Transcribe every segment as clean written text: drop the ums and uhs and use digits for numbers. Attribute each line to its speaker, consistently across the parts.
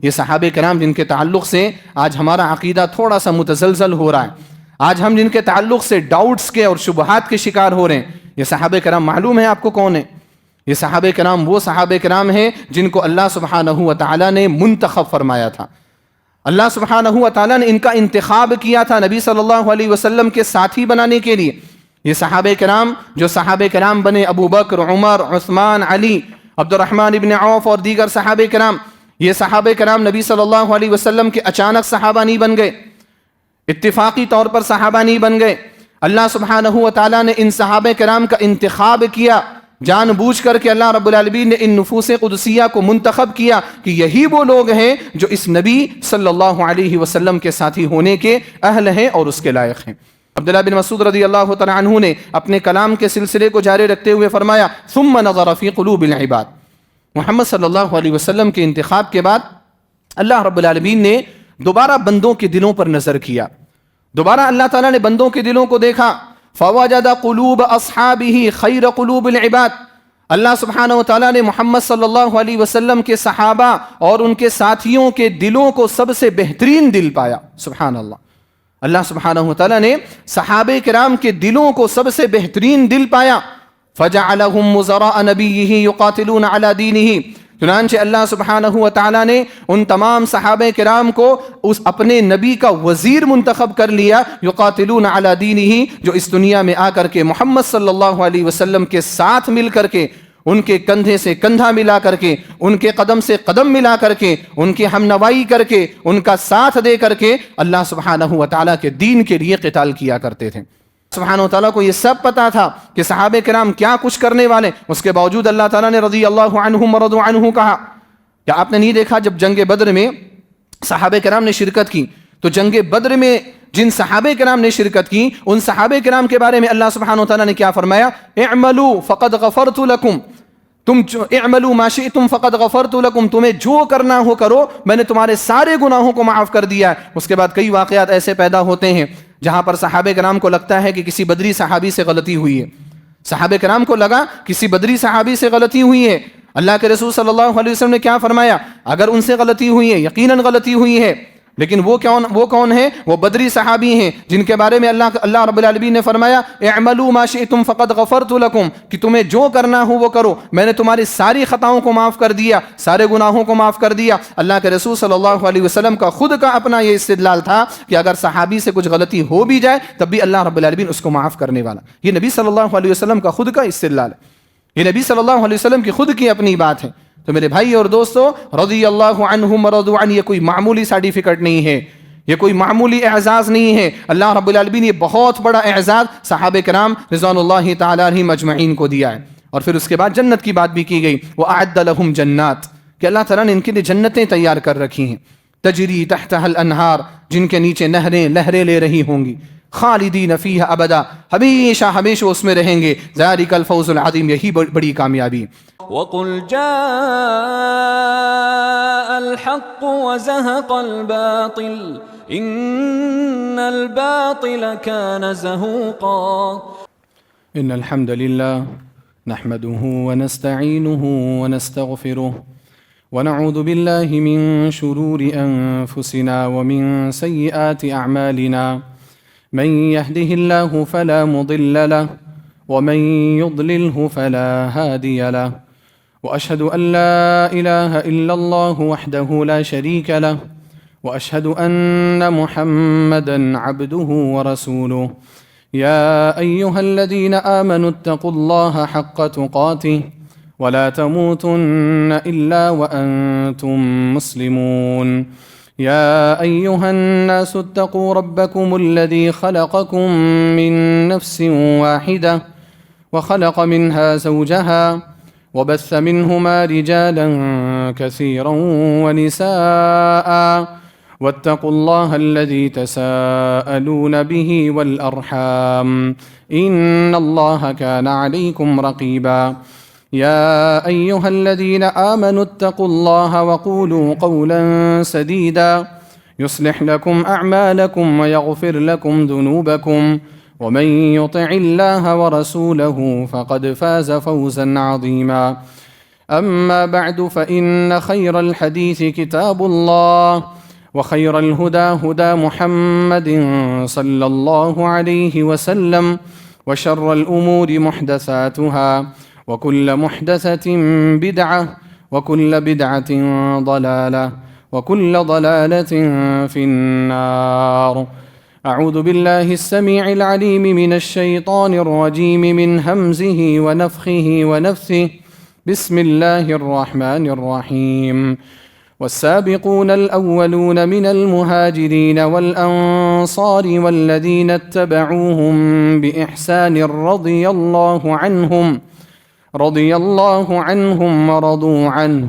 Speaker 1: یہ صحابہ کرام جن کے تعلق سے آج ہمارا عقیدہ تھوڑا سا متزلزل ہو رہا ہے، آج ہم جن کے تعلق سے ڈاؤٹس کے اور شبہات کے شکار ہو رہے ہیں، یہ صحابہ کرام معلوم ہے آپ کو کون ہیں؟ یہ صحابہ کرام وہ صحابہ کرام ہیں جن کو اللہ سبحانہ و تعالیٰ نے منتخب فرمایا تھا، اللہ سبحانہ و تعالیٰ نے ان کا انتخاب کیا تھا نبی صلی اللہ علیہ وسلم کے ساتھی بنانے کے لیے۔ یہ صحابہ کرام جو صحابہ کرام بنے، ابو بکر، عمر، عثمان، علی، عبد الرحمن ابن عوف اور دیگر صحابہ کرام، یہ صحابہ کرام نبی صلی اللہ علیہ وسلم کے اچانک صحابہ نہیں بن گئے، اتفاقی طور پر صحابہ نہیں بن گئے۔ اللہ سبحانہ و تعالیٰ نے ان صحابہ کرام کا انتخاب کیا، جان بوجھ کر کے اللہ رب العالمین نے ان نفوس قدسیہ کو منتخب کیا کہ یہی وہ لوگ ہیں جو اس نبی صلی اللہ علیہ وسلم کے ساتھی ہونے کے اہل ہیں اور اس کے لائق ہیں۔ عبداللہ بن مسعود رضی اللہ تعالیٰ عنہ نے اپنے کلام کے سلسلے کو جاری رکھتے ہوئے فرمایا ثم نظر فی قلوب العباد، محمد صلی اللہ علیہ وسلم کے انتخاب کے بعد اللہ رب العالمین نے دوبارہ بندوں کے دلوں پر نظر کیا، دوبارہ اللہ تعالیٰ نے بندوں کے دلوں کو دیکھا، فوجد قلوب اصحابہ خیر قلوب العباد، اللہ سبحانہ و تعالیٰ نے محمد صلی اللہ علیہ وسلم کے صحابہ اور ان کے ساتھیوں کے دلوں کو سب سے بہترین دل پایا۔ سبحان اللہ، اللہ سبحانہ و تعالیٰ نے صحابہ کرام کے دلوں کو سب سے بہترین دل پایا۔ فجعلهم وزراء نبیہ یقاتلون علی دینہ، چنانچہ اللہ سبحانہ و تعالیٰ نے ان تمام صحابہ کرام کو اس اپنے نبی کا وزیر منتخب کر لیا، یقاتلون علی دینہ، جو اس دنیا میں آ کر کے محمد صلی اللہ علیہ وسلم کے ساتھ مل کر کے، ان کے کندھے سے کندھا ملا کر کے، ان کے قدم سے قدم ملا کر کے، ان کی ہمنوائی کر کے، ان کا ساتھ دے کر کے اللہ سبحانہ و تعالیٰ کے دین کے لیے قتال کیا کرتے تھے۔ سبحانہ و تعالیٰ کو یہ سب پتا تھا کہ صحابہ کرام کیا کچھ کرنے والے، اس کے باوجود اللہ تعالیٰ نے رضی اللہ عنہم ورضوا عنہ کہا۔ کیا آپ نے نہیں دیکھا جب جنگ بدر میں صحابہ کرام نے شرکت کی تو جنگ بدر میں جن صحابہ کرام نے شرکت کی ان صحابہ کرام کے بارے میں اللہ سبحانہ و تعالیٰ نے کیا فرمایا؟ اعملوا فقد غفرت لکم، تم اعملوا ما شئتم فقد غفرت لکم، تمہیں جو کرنا ہو کرو، میں نے تمہارے سارے گناہوں کو معاف کر دیا ہے۔ اس کے بعد کئی واقعات ایسے پیدا ہوتے ہیں جہاں پر صحابہ کرام کو لگتا ہے کہ کسی بدری صحابی سے غلطی ہوئی ہے، صحابہ کرام کو لگا کسی بدری صحابی سے غلطی ہوئی ہے۔ اللہ کے رسول صلی اللہ علیہ وسلم نے کیا فرمایا؟ اگر ان سے غلطی ہوئی ہے، یقیناً غلطی ہوئی ہے، لیکن وہ کون ہیں؟ وہ بدری صحابی ہیں جن کے بارے میں اللہ رب العالمین نے فرمایا اعملوا ما شئتم فقد غفرت لکم، کہ تمہیں جو کرنا ہو وہ کرو، میں نے تمہاری ساری خطاؤں کو معاف کر دیا، سارے گناہوں کو معاف کر دیا۔ اللہ کے رسول صلی اللہ علیہ وسلم کا خود کا اپنا یہ استدلال تھا کہ اگر صحابی سے کچھ غلطی ہو بھی جائے تب بھی اللہ رب العالمین اس کو معاف کرنے والا۔ یہ نبی صلی اللہ علیہ وسلم کا خود کا استدلال ہے، یہ نبی صلی اللہ علیہ وسلم کی خود کی اپنی بات ہے۔ تو میرے بھائی اور دوستو، رضی اللہ عنہم ورضوا عنہ یہ کوئی معمولی سرٹیفکیٹ نہیں ہے، یہ کوئی معمولی اعزاز نہیں ہے۔ اللہ رب العالمین یہ بہت بڑا اعزاز صحابہ کرام رضوان اللہ تعالی علیہم اجمعین کو دیا ہے۔ اور پھر اس کے بعد جنت کی بات بھی کی گئی، وَأَعَدَّ لَهُمْ جنات، کہ اللہ تعالیٰ نے ان کے لیے جنتیں تیار کر رکھی ہیں، تجری تحتها الانہار، جن کے نیچے نہریں لہریں لے رہی ہوں گی، خالدین فیہا ابدا، ہمیشہ ہمیشہ اس میں رہیں گے، ذالک الفوز العظیم، یہی بڑی کامیابی۔
Speaker 2: وَقُلْ جَاءَ الْحَقُّ وَزَهَقَ الْبَاطِلُ إِنَّ الْبَاطِلَ كَانَ زَهُوقًا۔
Speaker 1: إن الحمد لله نحمده ونستعينه ونستغفره ونعوذ بالله من شرور أنفسنا ومن سيئات أعمالنا، من يهده الله فلا مضل له ومن يضلله فلا هادي له، وأشهد أن لا إله إلا الله وحده لا شريك له، وأشهد أن محمدًا عبده ورسوله، يا أيها الذين آمنوا اتقوا الله حق تقاته ولا تموتن إلا وأنتم مسلمون، يا أيها الناس اتقوا ربكم الذي خلقكم من نفس واحدة وخلق منها زوجها وبث منهما رجالا كثيرا ونساء، واتقوا الله الذي تساءلون به والأرحام إن الله كان عليكم رقيبا، يا أيها الذين آمنوا اتقوا الله وقولوا قولا سديدا يصلح لكم أعمالكم ويغفر لكم ذنوبكم، ومن يطع الله ورسوله فقد فاز فوزا عظيما۔ أما بعد فإن خير الحديث كتاب الله وخير الهدى هدى محمد صلى الله عليه وسلم وشر الأمور محدثاتها وكل محدثة بدعة وكل بدعة ضلالة وكل ضلالة في النار. أعوذ بالله السميع العليم من الشيطان الرجيم من همزه ونفخه ونفثه. بسم الله الرحمن الرحيم. والسابقون الأولون من المهاجرين والأنصار والذين اتبعوهم بإحسان رضي الله عنهم ورضوا عنه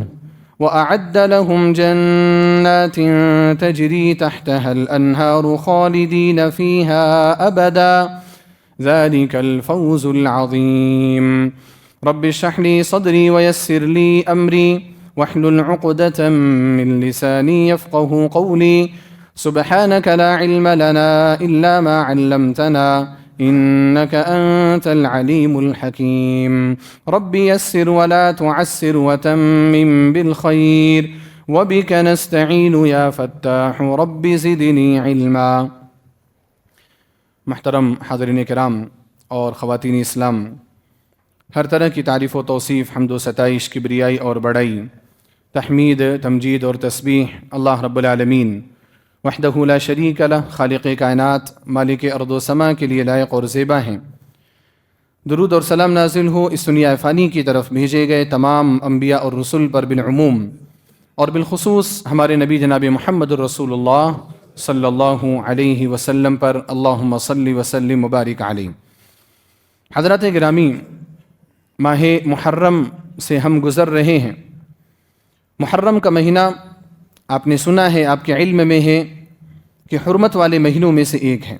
Speaker 1: وأعد لهم جنات تجري تحتها الأنهار خالدين فيها أبدا ذلك الفوز العظيم. رب اشرح لي صدري ويسر لي أمري واحلل عقدة من لساني يفقه قولي. سبحانك لا علم لنا إلا ما علمتنا إنك أنت العليم الحكيم. رب يسر ولا تعسر وتمم بالخير وبك نستعين يا فتاح رب زدني علما. محترم حاضرین کرام اور خواتین اسلام، ہر طرح کی تعریف و توصیف، حمد و ستائش، کبریائی اور بڑائی، تحمید، تمجید اور تسبیح اللہ رب العالمین وحدہ لا شریک لہ، خالق کائنات، مالک ارض و سما کے لیے لائق اور زیبا ہیں۔ درود اور سلام نازل ہو اس دنیا فانی کی طرف بھیجے گئے تمام انبیاء اور رسول پر بالعموم، اور بالخصوص ہمارے نبی جناب محمد الرسول اللہ صلی اللہ علیہ وسلم پر، اللہم صلی وسلم مبارک علیہ۔ حضرات گرامی، ماہ محرم سے ہم گزر رہے ہیں۔ محرم کا مہینہ آپ نے سنا ہے، آپ کے علم میں ہے کہ حرمت والے مہینوں میں سے ایک ہے،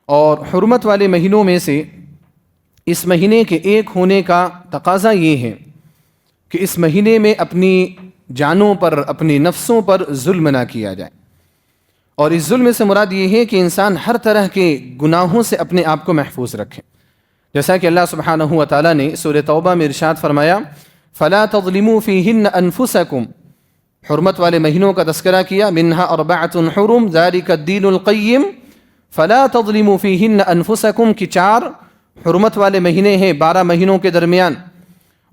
Speaker 1: اور حرمت والے مہینوں میں سے اس مہینے کے ایک ہونے کا تقاضا یہ ہے کہ اس مہینے میں اپنی جانوں پر، اپنے نفسوں پر ظلم نہ کیا جائے، اور اس ظلم سے مراد یہ ہے کہ انسان ہر طرح کے گناہوں سے اپنے آپ کو محفوظ رکھے، جیسا کہ اللہ سبحانہ و تعالیٰ نے سورہ توبہ میں ارشاد فرمایا فَلَا تَظْلِمُوا فِيهِنَّ أَنفُسَكُمْ۔ حرمت والے مہینوں کا تذکرہ کیا، منها اربعۃ حرم ذالک الدین القیم فلا تظلموا فیہن انفسکم، کی 4 حرمت والے مہینے ہیں 12 مہینوں کے درمیان،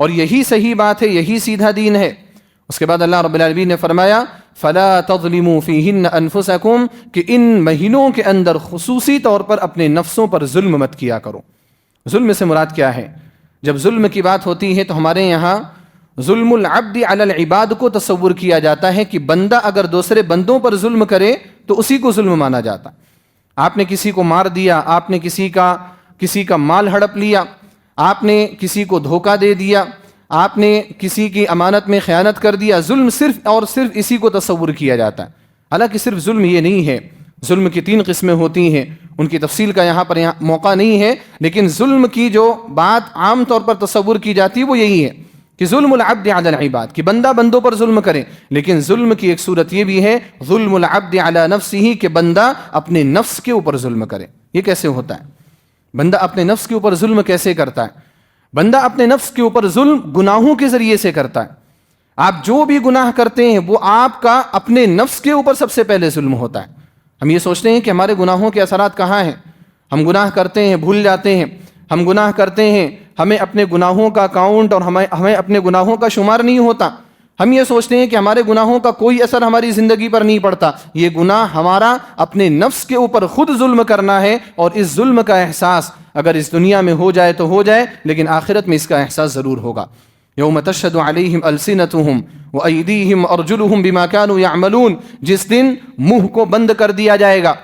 Speaker 1: اور یہی صحیح بات ہے، یہی سیدھا دین ہے۔ اس کے بعد اللہ رب العالمین نے فرمایا فلا تظلموا فیہن انفسکم، کہ ان مہینوں کے اندر خصوصی طور پر اپنے نفسوں پر ظلم مت کیا کرو۔ ظلم سے مراد کیا ہے؟ جب ظلم کی بات ہوتی ہے تو ہمارے یہاں ظلم العبد علی العباد کو تصور کیا جاتا ہے کہ بندہ اگر دوسرے بندوں پر ظلم کرے تو اسی کو ظلم مانا جاتا ہے۔ آپ نے کسی کو مار دیا، آپ نے کسی کا مال ہڑپ لیا، آپ نے کسی کو دھوکہ دے دیا، آپ نے کسی کی امانت میں خیانت کر دیا، ظلم صرف اور صرف اسی کو تصور کیا جاتا ہے۔ حالانکہ صرف ظلم یہ نہیں ہے، ظلم کی 3 قسمیں ہوتی ہیں، ان کی تفصیل کا یہاں پر موقع نہیں ہے، لیکن ظلم کی جو بات عام طور پر تصور کی جاتی ہے وہ یہی ہے کہ ظلم العبد علی العباد، کہ بندہ بندوں پر ظلم کرے۔ لیکن ظلم کی ایک صورت یہ بھی ہے ظلم العبد علی نفسہ، کہ بندہ اپنے نفس کے اوپر ظلم کرے۔ یہ کیسے ہوتا ہے؟ بندہ اپنے نفس کے اوپر ظلم کیسے کرتا ہے؟ بندہ اپنے نفس کے اوپر ظلم گناہوں کے ذریعے سے کرتا ہے۔ آپ جو بھی گناہ کرتے ہیں وہ آپ کا اپنے نفس کے اوپر سب سے پہلے ظلم ہوتا ہے۔ ہم یہ سوچتے ہیں کہ ہمارے گناہوں کے اثرات کہاں ہیں، ہم گناہ کرتے ہیں بھول جاتے ہیں، ہم گناہ کرتے ہیں ہمیں اپنے گناہوں کا کاؤنٹ اور ہمیں اپنے گناہوں کا شمار نہیں ہوتا۔ ہم یہ سوچتے ہیں کہ ہمارے گناہوں کا کوئی اثر ہماری زندگی پر نہیں پڑتا۔ یہ گناہ ہمارا اپنے نفس کے اوپر خود ظلم کرنا ہے، اور اس ظلم کا احساس اگر اس دنیا میں ہو جائے تو ہو جائے، لیکن آخرت میں اس کا احساس ضرور ہوگا۔ یوم تشہد علیہم السنتہم وایدیہم وارجلہم بما کانوا یعملون، جس دن منہ کو بند کر دیا جائے گا،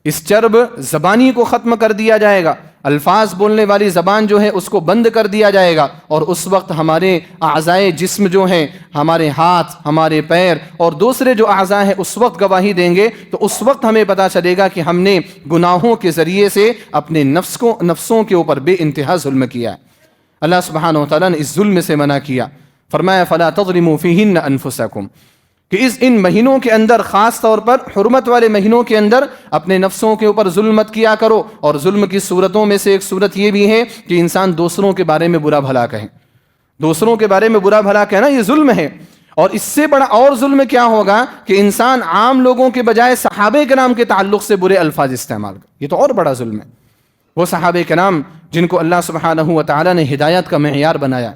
Speaker 1: اس چرب زبانی کو ختم کر دیا جائے گا، الفاظ بولنے والی زبان جو ہے اس کو بند کر دیا جائے گا، اور اس وقت ہمارے اعضائے جسم جو ہیں، ہمارے ہاتھ، ہمارے پیر اور دوسرے جو اعضاء ہیں اس وقت گواہی دیں گے۔ تو اس وقت ہمیں پتہ چلے گا کہ ہم نے گناہوں کے ذریعے سے اپنے نفسوں کے اوپر بے انتہا ظلم کیا ہے۔ اللہ سبحانہ و تعالیٰ نے اس ظلم سے منع کیا، فرمایا فلا تظلموا فیہن انفسکم، کہ ان مہینوں کے اندر، خاص طور پر حرمت والے مہینوں کے اندر، اپنے نفسوں کے اوپر ظلم مت کیا کرو۔ اور ظلم کی صورتوں میں سے ایک صورت یہ بھی ہے کہ انسان دوسروں کے بارے میں برا بھلا کہے، دوسروں کے بارے میں برا بھلا کہنا یہ ظلم ہے، اور اس سے بڑا اور ظلم کیا ہوگا کہ انسان عام لوگوں کے بجائے صحابہ کرام کے تعلق سے برے الفاظ استعمال کرے، یہ تو اور بڑا ظلم ہے۔ وہ صحابہ کرام جن کو اللہ سبحانہ و تعالیٰ نے ہدایت کا معیار بنایا،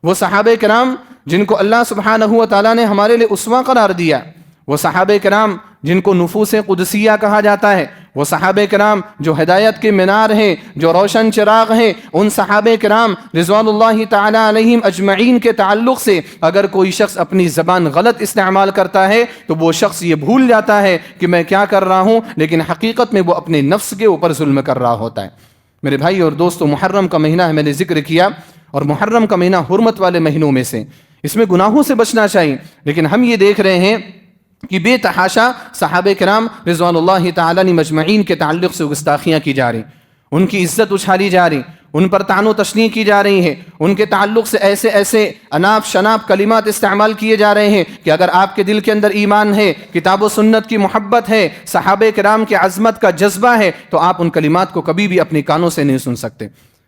Speaker 1: وہ صحابہ کرام جن کو اللہ سبحانہ و تعالیٰ نے ہمارے لیے اسوہ قرار دیا، وہ صحابہ کرام جن کو نفوس قدسیہ کہا جاتا ہے، وہ صحابہ کرام جو ہدایت کے مینار ہیں، جو روشن چراغ ہیں، ان صحابہ کرام رضوان اللہ تعالی علیہم اجمعین کے تعلق سے اگر کوئی شخص اپنی زبان غلط استعمال کرتا ہے تو وہ شخص یہ بھول جاتا ہے کہ میں کیا کر رہا ہوں، لیکن حقیقت میں وہ اپنے نفس کے اوپر ظلم کر رہا ہوتا ہے۔ میرے بھائی اور دوستو، محرم کا مہینہ ہے، میں نے ذکر کیا، اور محرم کا مہینہ حرمت والے مہینوں میں سے، اس میں گناہوں سے بچنا چاہیے، لیکن ہم یہ دیکھ رہے ہیں کہ بے تحاشا صحابہ کرام رضوان اللہ تعالی مجمعین کے تعلق سے گستاخیاں کی جا رہی، ان کی عزت اچھالی جا رہی، ان پر طعن و تشنیع کی جا رہی ہے، ان کے تعلق سے ایسے ایسے اناپ شناپ کلمات استعمال کیے جا رہے ہیں کہ اگر آپ کے دل کے اندر ایمان ہے، کتاب و سنت کی محبت ہے، صحابہ کرام کی عظمت کا جذبہ ہے، تو آپ ان کلمات کو کبھی بھی اپنے کانوں سے نہیں سن سکتے۔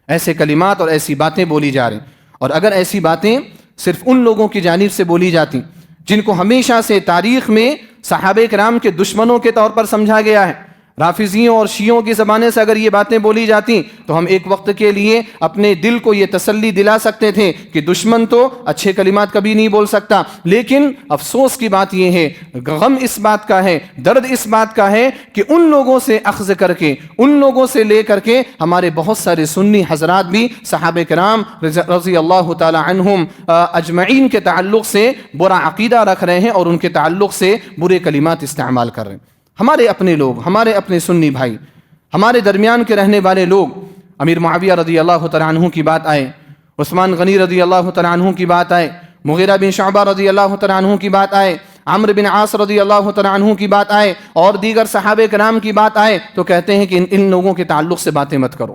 Speaker 1: ایسے کلمات اور ایسی باتیں بولی جا رہی، اور اگر ایسی باتیں صرف ان لوگوں کی جانب سے بولی جاتی جن کو ہمیشہ سے تاریخ میں صحابہ کرام کے دشمنوں کے طور پر سمجھا گیا ہے، رافضیوں اور شیعوں کی زبانیں سے اگر یہ باتیں بولی جاتی تو ہم ایک وقت کے لیے اپنے دل کو یہ تسلی دلا سکتے تھے کہ دشمن تو اچھے کلمات کبھی نہیں بول سکتا، لیکن افسوس کی بات یہ ہے، غم اس بات کا ہے، درد اس بات کا ہے کہ ان لوگوں سے اخذ کر کے، ان لوگوں سے لے کر کے ہمارے بہت سارے سنی حضرات بھی صحابہ کرام رضی اللہ تعالی عنہم اجمعین کے تعلق سے برا عقیدہ رکھ رہے ہیں اور ان کے تعلق سے برے کلمات استعمال کر رہے ہیں۔ ہمارے اپنے لوگ، ہمارے اپنے سنی بھائی، ہمارے درمیان کے رہنے والے لوگ، امیر معاویہ رضی اللہ تعالیٰ عنہ کی بات آئے، عثمان غنی رضی اللہ تعالیٰ عنہ کی بات آئے، مغیرہ بن شعبہ رضی اللہ تعالیٰ عنہ کی بات آئے، عمرو بن عاص رضی اللہ تعالیٰ عنہ کی بات آئے، اور دیگر صحابہ کرام کی بات آئے، تو کہتے ہیں کہ ان لوگوں کے تعلق سے باتیں مت کرو،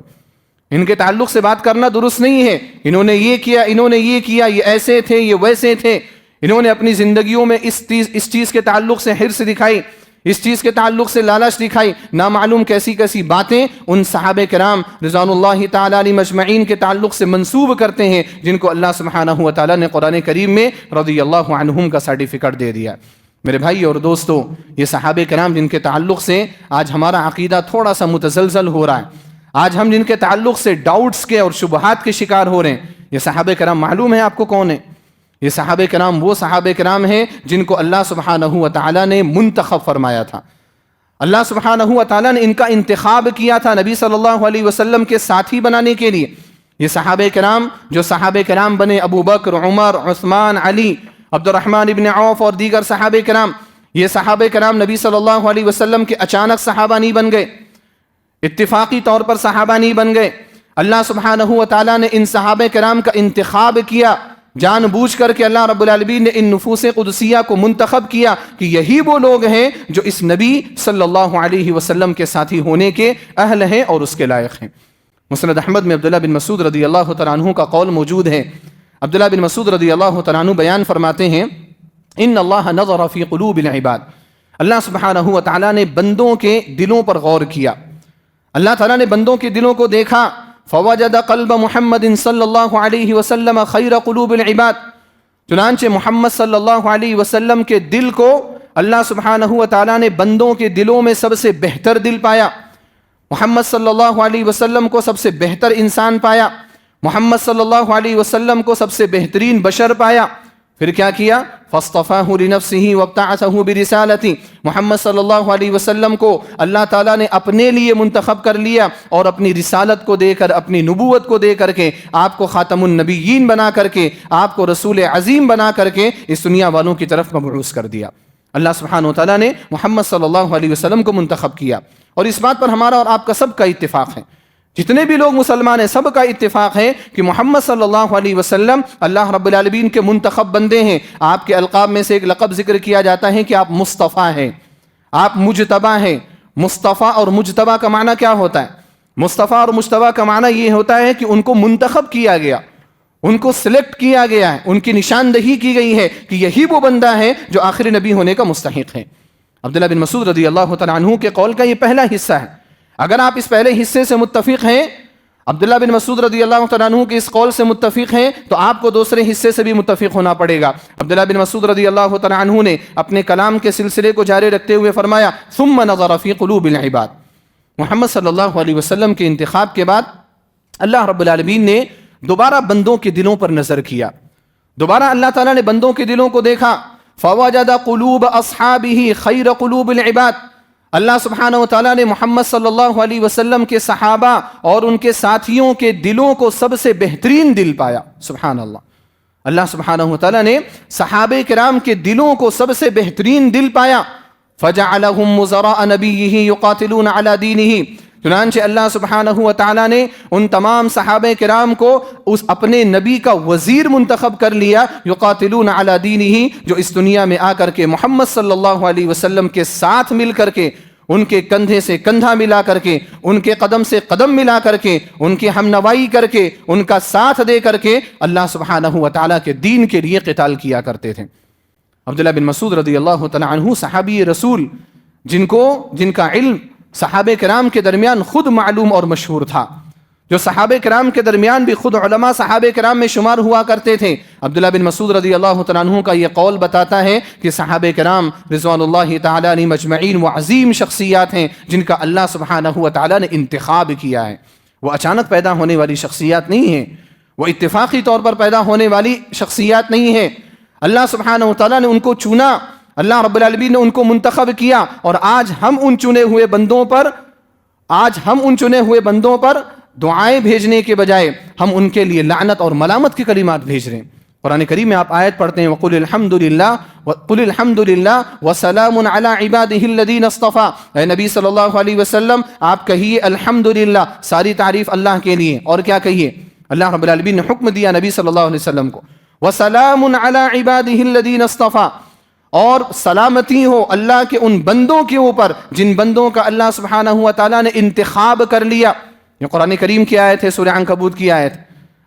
Speaker 1: ان کے تعلق سے بات کرنا درست نہیں ہے، انہوں نے یہ کیا، انہوں نے یہ کیا، یہ ایسے تھے، یہ ویسے تھے، انہوں نے اپنی زندگیوں میں اس چیز کے تعلق سے حرص دکھائی، اس چیز کے تعلق سے لالچ دکھائی، نامعلوم کیسی کیسی باتیں ان صحابہ کرام رضوان اللہ تعالی علیہ مجمعین کے تعلق سے منسوب کرتے ہیں، جن کو اللہ سبحانہ و تعالی نے قرآن کریم میں رضی اللہ عنہم کا سرٹیفکیٹ دے دیا۔ میرے بھائی اور دوستو، یہ صحابہ کرام جن کے تعلق سے آج ہمارا عقیدہ تھوڑا سا متزلزل ہو رہا ہے، آج ہم جن کے تعلق سے ڈاؤٹس کے اور شبہات کے شکار ہو رہے ہیں، یہ صحابہ کرام معلوم ہے آپ کو کون ہیں؟ یہ صحابہ کرام وہ صحابہ کرام ہیں جن کو اللہ سبحانہ و تعالیٰ نے منتخب فرمایا تھا، اللہ سبحانہ و تعالیٰ نے ان کا انتخاب کیا تھا نبی صلی اللہ علیہ وسلم کے ساتھی بنانے کے لیے۔ یہ صحابہ کرام جو صحابہ کرام بنے، ابو بکر، عمر، عثمان، علی، عبد الرحمن ابن عوف اور دیگر صحابہ کرام، یہ صحابہ کرام نبی صلی اللہ علیہ وسلم کے اچانک صحابہ نہیں بن گئے، اتفاقی طور پر صحابہ نہیں بن گئے، اللہ سبحانہ و تعالیٰ نے ان صحابہ کرام کا انتخاب کیا، جان بوجھ کر کے اللہ رب العالمین نے ان نفوس قدسیہ کو منتخب کیا کہ یہی وہ لوگ ہیں جو اس نبی صلی اللہ علیہ وسلم کے ساتھی ہونے کے اہل ہیں اور اس کے لائق ہیں۔ مسند احمد میں عبداللہ بن مسعود رضی اللہ تعالیٰ عنہ کا قول موجود ہے۔ عبداللہ بن مسعود رضی اللہ تعالیٰ عنہ بیان فرماتے ہیں، ان اللہ نظر فی قلوب العباد، اللہ سبحانہ و تعالیٰ نے بندوں کے دلوں پر غور کیا، اللہ تعالیٰ نے بندوں کے دلوں کو دیکھا، فوجد قلب محمد صلی اللہ علیہ وسلم خیر قلوب العباد، چنانچہ محمد صلی اللہ علیہ وسلم کے دل کو اللہ سبحانہ و تعالیٰ نے بندوں کے دلوں میں سب سے بہتر دل پایا، محمد صلی اللہ علیہ وسلم کو سب سے بہتر انسان پایا، محمد صلی اللہ علیہ وسلم کو سب سے بہترین بشر پایا۔ پھر کیا کیا؟ فاصطفاہ لنفسہ وابتعثہ برسالتی، محمد صلی اللہ علیہ وسلم کو اللہ تعالیٰ نے اپنے لیے منتخب کر لیا اور اپنی رسالت کو دے کر، اپنی نبوت کو دے کر کے آپ کو خاتم النبیین بنا کر کے، آپ کو رسول عظیم بنا کر کے اس دنیا والوں کی طرف مبعوث کر دیا۔ اللہ سبحانہ و تعالیٰ نے محمد صلی اللہ علیہ وسلم کو منتخب کیا، اور اس بات پر ہمارا اور آپ کا سب کا اتفاق ہے، جتنے بھی لوگ مسلمان ہیں سب کا اتفاق ہے کہ محمد صلی اللہ علیہ وسلم اللہ رب العالمین کے منتخب بندے ہیں۔ آپ کے القاب میں سے ایک لقب ذکر کیا جاتا ہے کہ آپ مصطفیٰ ہیں، آپ مجتبیٰ ہیں۔ مصطفیٰ اور مجتبیٰ کا معنی کیا ہوتا ہے؟ مصطفیٰ اور مجتبیٰ کا معنی یہ ہوتا ہے کہ ان کو منتخب کیا گیا، ان کو سلیکٹ کیا گیا ہے، ان کی نشاندہی کی گئی ہے کہ یہی وہ بندہ ہے جو آخری نبی ہونے کا مستحق ہے۔ عبداللہ بن مسعود رضی اللہ تعالیٰ عنہ کے قول کا یہ پہلا حصہ ہے۔ اگر آپ اس پہلے حصے سے متفق ہیں، عبداللہ بن مسعود رضی اللہ تعالیٰ عنہ کے اس قول سے متفق ہیں تو آپ کو دوسرے حصے سے بھی متفق ہونا پڑے گا۔ عبداللہ بن مسعود رضی اللہ تعالیٰ عنہ نے اپنے کلام کے سلسلے کو جاری رکھتے ہوئے فرمایا ثم نظر فی قلوب العباد، محمد صلی اللہ علیہ وسلم کے انتخاب کے بعد اللہ رب العالمین نے دوبارہ بندوں کے دلوں پر نظر کیا، دوبارہ اللہ تعالیٰ نے بندوں کے دلوں کو دیکھا، فوجد قلوب اصحابہ خیر قلوب العباد، اللہ سبحانہ و تعالیٰ نے محمد صلی اللہ علیہ وسلم کے صحابہ اور ان کے ساتھیوں کے دلوں کو سب سے بہترین دل پایا۔ سبحان اللہ، اللہ سبحانہ و تعالیٰ نے صحابہ کرام کے دلوں کو سب سے بہترین دل پایا۔ فجعلہم وزراء نبیہ یقاتلون علی دینہ، چنانچہ اللہ سبحانہ و تعالیٰ نے ان تمام صحابہ کرام کو اس اپنے نبی کا وزیر منتخب کر لیا، یقاتلون علی دینہ، جو اس دنیا میں آ کر کے محمد صلی اللہ علیہ وسلم کے ساتھ مل کر کے، ان کے کندھے سے کندھا ملا کر کے، ان کے قدم سے قدم ملا کر کے، ان کی ہمنوائی کر کے، ان کا ساتھ دے کر کے اللہ سبحانہ و تعالیٰ کے دین کے لیے قتال کیا کرتے تھے۔ عبداللہ بن مسعود رضی اللہ تعالیٰ عنہ صحابی رسول جن کا علم صحابہ کرام کے درمیان خود معلوم اور مشہور تھا، جو صحابہ کرام کے درمیان بھی خود علماء صحابہ کرام میں شمار ہوا کرتے تھے۔ عبداللہ بن مسعود رضی اللہ تعالیٰ عنہ کا یہ قول بتاتا ہے کہ صحابہ کرام رضوان اللہ تعالیٰ علیہم اجمعین وہ عظیم شخصیات ہیں جن کا اللہ سبحانہ و تعالیٰ نے انتخاب کیا ہے۔ وہ اچانک پیدا ہونے والی شخصیات نہیں ہیں، وہ اتفاقی طور پر پیدا ہونے والی شخصیات نہیں ہیں، اللہ سبحانہ و تعالیٰ نے ان کو چنا، اللہ رب العالمین نے ان کو منتخب کیا، اور آج ہم ان چنے ہوئے بندوں پر دعائیں بھیجنے کے بجائے ہم ان کے لیے لعنت اور ملامت کے کلمات بھیج رہے ہیں۔ قرآن کریم میں آپ آیت پڑھتے ہیں وَقُلِ الْحَمْدُ لِلَّهِ وَسَلَامٌ عَلَىٰ عِبَادِهِ الَّذِينَ اصْطَفَىٰ، اے نبی صلی اللہ علیہ وسلم آپ کہیے الحمدللہ، ساری تعریف اللہ کے لیے، اور کیا کہیے؟ اللہ رب العالمین نے حکم دیا نبی صلی اللہ علیہ وسلم کو وَسَلَامٌ عَلَىٰ عِبَادِهِ الَّذِينَ اصْطَفَىٰ، اور سلامتی ہو اللہ کے ان بندوں کے اوپر جن بندوں کا اللہ سبحانہ و تعالیٰ نے انتخاب کر لیا۔ یہ قرآن کریم کی آیت ہے، سورہ عنکبوت کی آیت،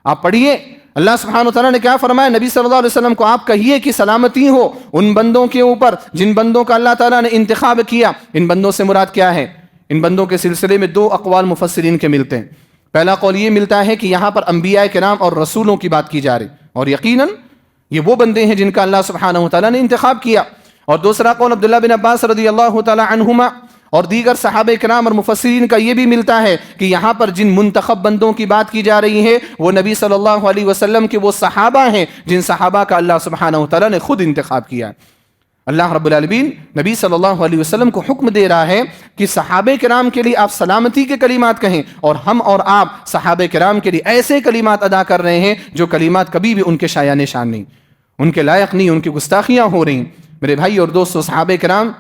Speaker 1: آپ پڑھیے اللہ سبحانہ و تعالیٰ نے کیا فرمایا، نبی صلی اللہ علیہ وسلم کو آپ کہیے کہ سلامتی ہو ان بندوں کے اوپر جن بندوں کا اللہ تعالیٰ نے انتخاب کیا۔ ان بندوں سے مراد کیا ہے؟ ان بندوں کے سلسلے میں دو اقوال مفسرین کے ملتے ہیں۔ پہلا قول یہ ملتا ہے کہ یہاں پر انبیاء کرام اور رسولوں کی بات کی جا رہی، اور یقیناً یہ وہ بندے ہیں جن کا اللہ سبحانہ و تعالیٰ نے انتخاب کیا۔ اور دوسرا قول عبداللہ بن عباس رضی اللہ تعالیٰ عنہما اور دیگر صحابہ کرام اور مفسرین کا یہ بھی ملتا ہے کہ یہاں پر جن منتخب بندوں کی بات کی جا رہی ہے وہ نبی صلی اللہ علیہ وسلم کے وہ صحابہ ہیں جن صحابہ کا اللہ سبحانہ و تعالیٰ نے خود انتخاب کیا ہے۔ اللہ رب العالمین نبی صلی اللہ علیہ وسلم کو حکم دے رہا ہے کہ صحابہ کرام کے لیے آپ سلامتی کے کلمات کہیں، اور ہم اور آپ صحابہ کرام کے لیے ایسے کلمات ادا کر رہے ہیں جو کلمات کبھی بھی ان کے شایان نشان نہیں، ان کے لائق نہیں، ان کی گستاخیاں ہو رہی ہیں۔ میرے بھائی اور دوستو، صحابہ کرام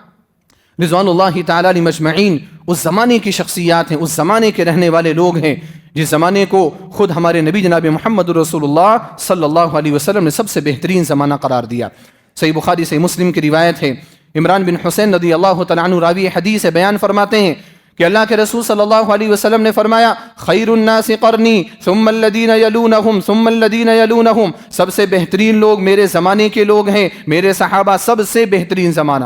Speaker 1: رضوان اللہ تعالیٰ علیہم اجمعین اس زمانے کی شخصیات ہیں، اس زمانے کے رہنے والے لوگ ہیں جس زمانے کو خود ہمارے نبی جناب محمد رسول اللہ صلی اللہ علیہ وسلم نے سب سے بہترین زمانہ قرار دیا۔ صحیح بخاری صحیح مسلم کی روایت ہے، عمران بن حسین رضی اللہ تعالیٰ عنہ راوی حدیث بیان فرماتے ہیں کہ اللہ کے رسول صلی اللہ علیہ وسلم نے فرمایا خیر الناس قرنی ثم الذین یلونہم ثم الذین یلونہم، سب سے بہترین لوگ میرے زمانے کے لوگ ہیں، میرے صحابہ سب سے بہترین زمانہ،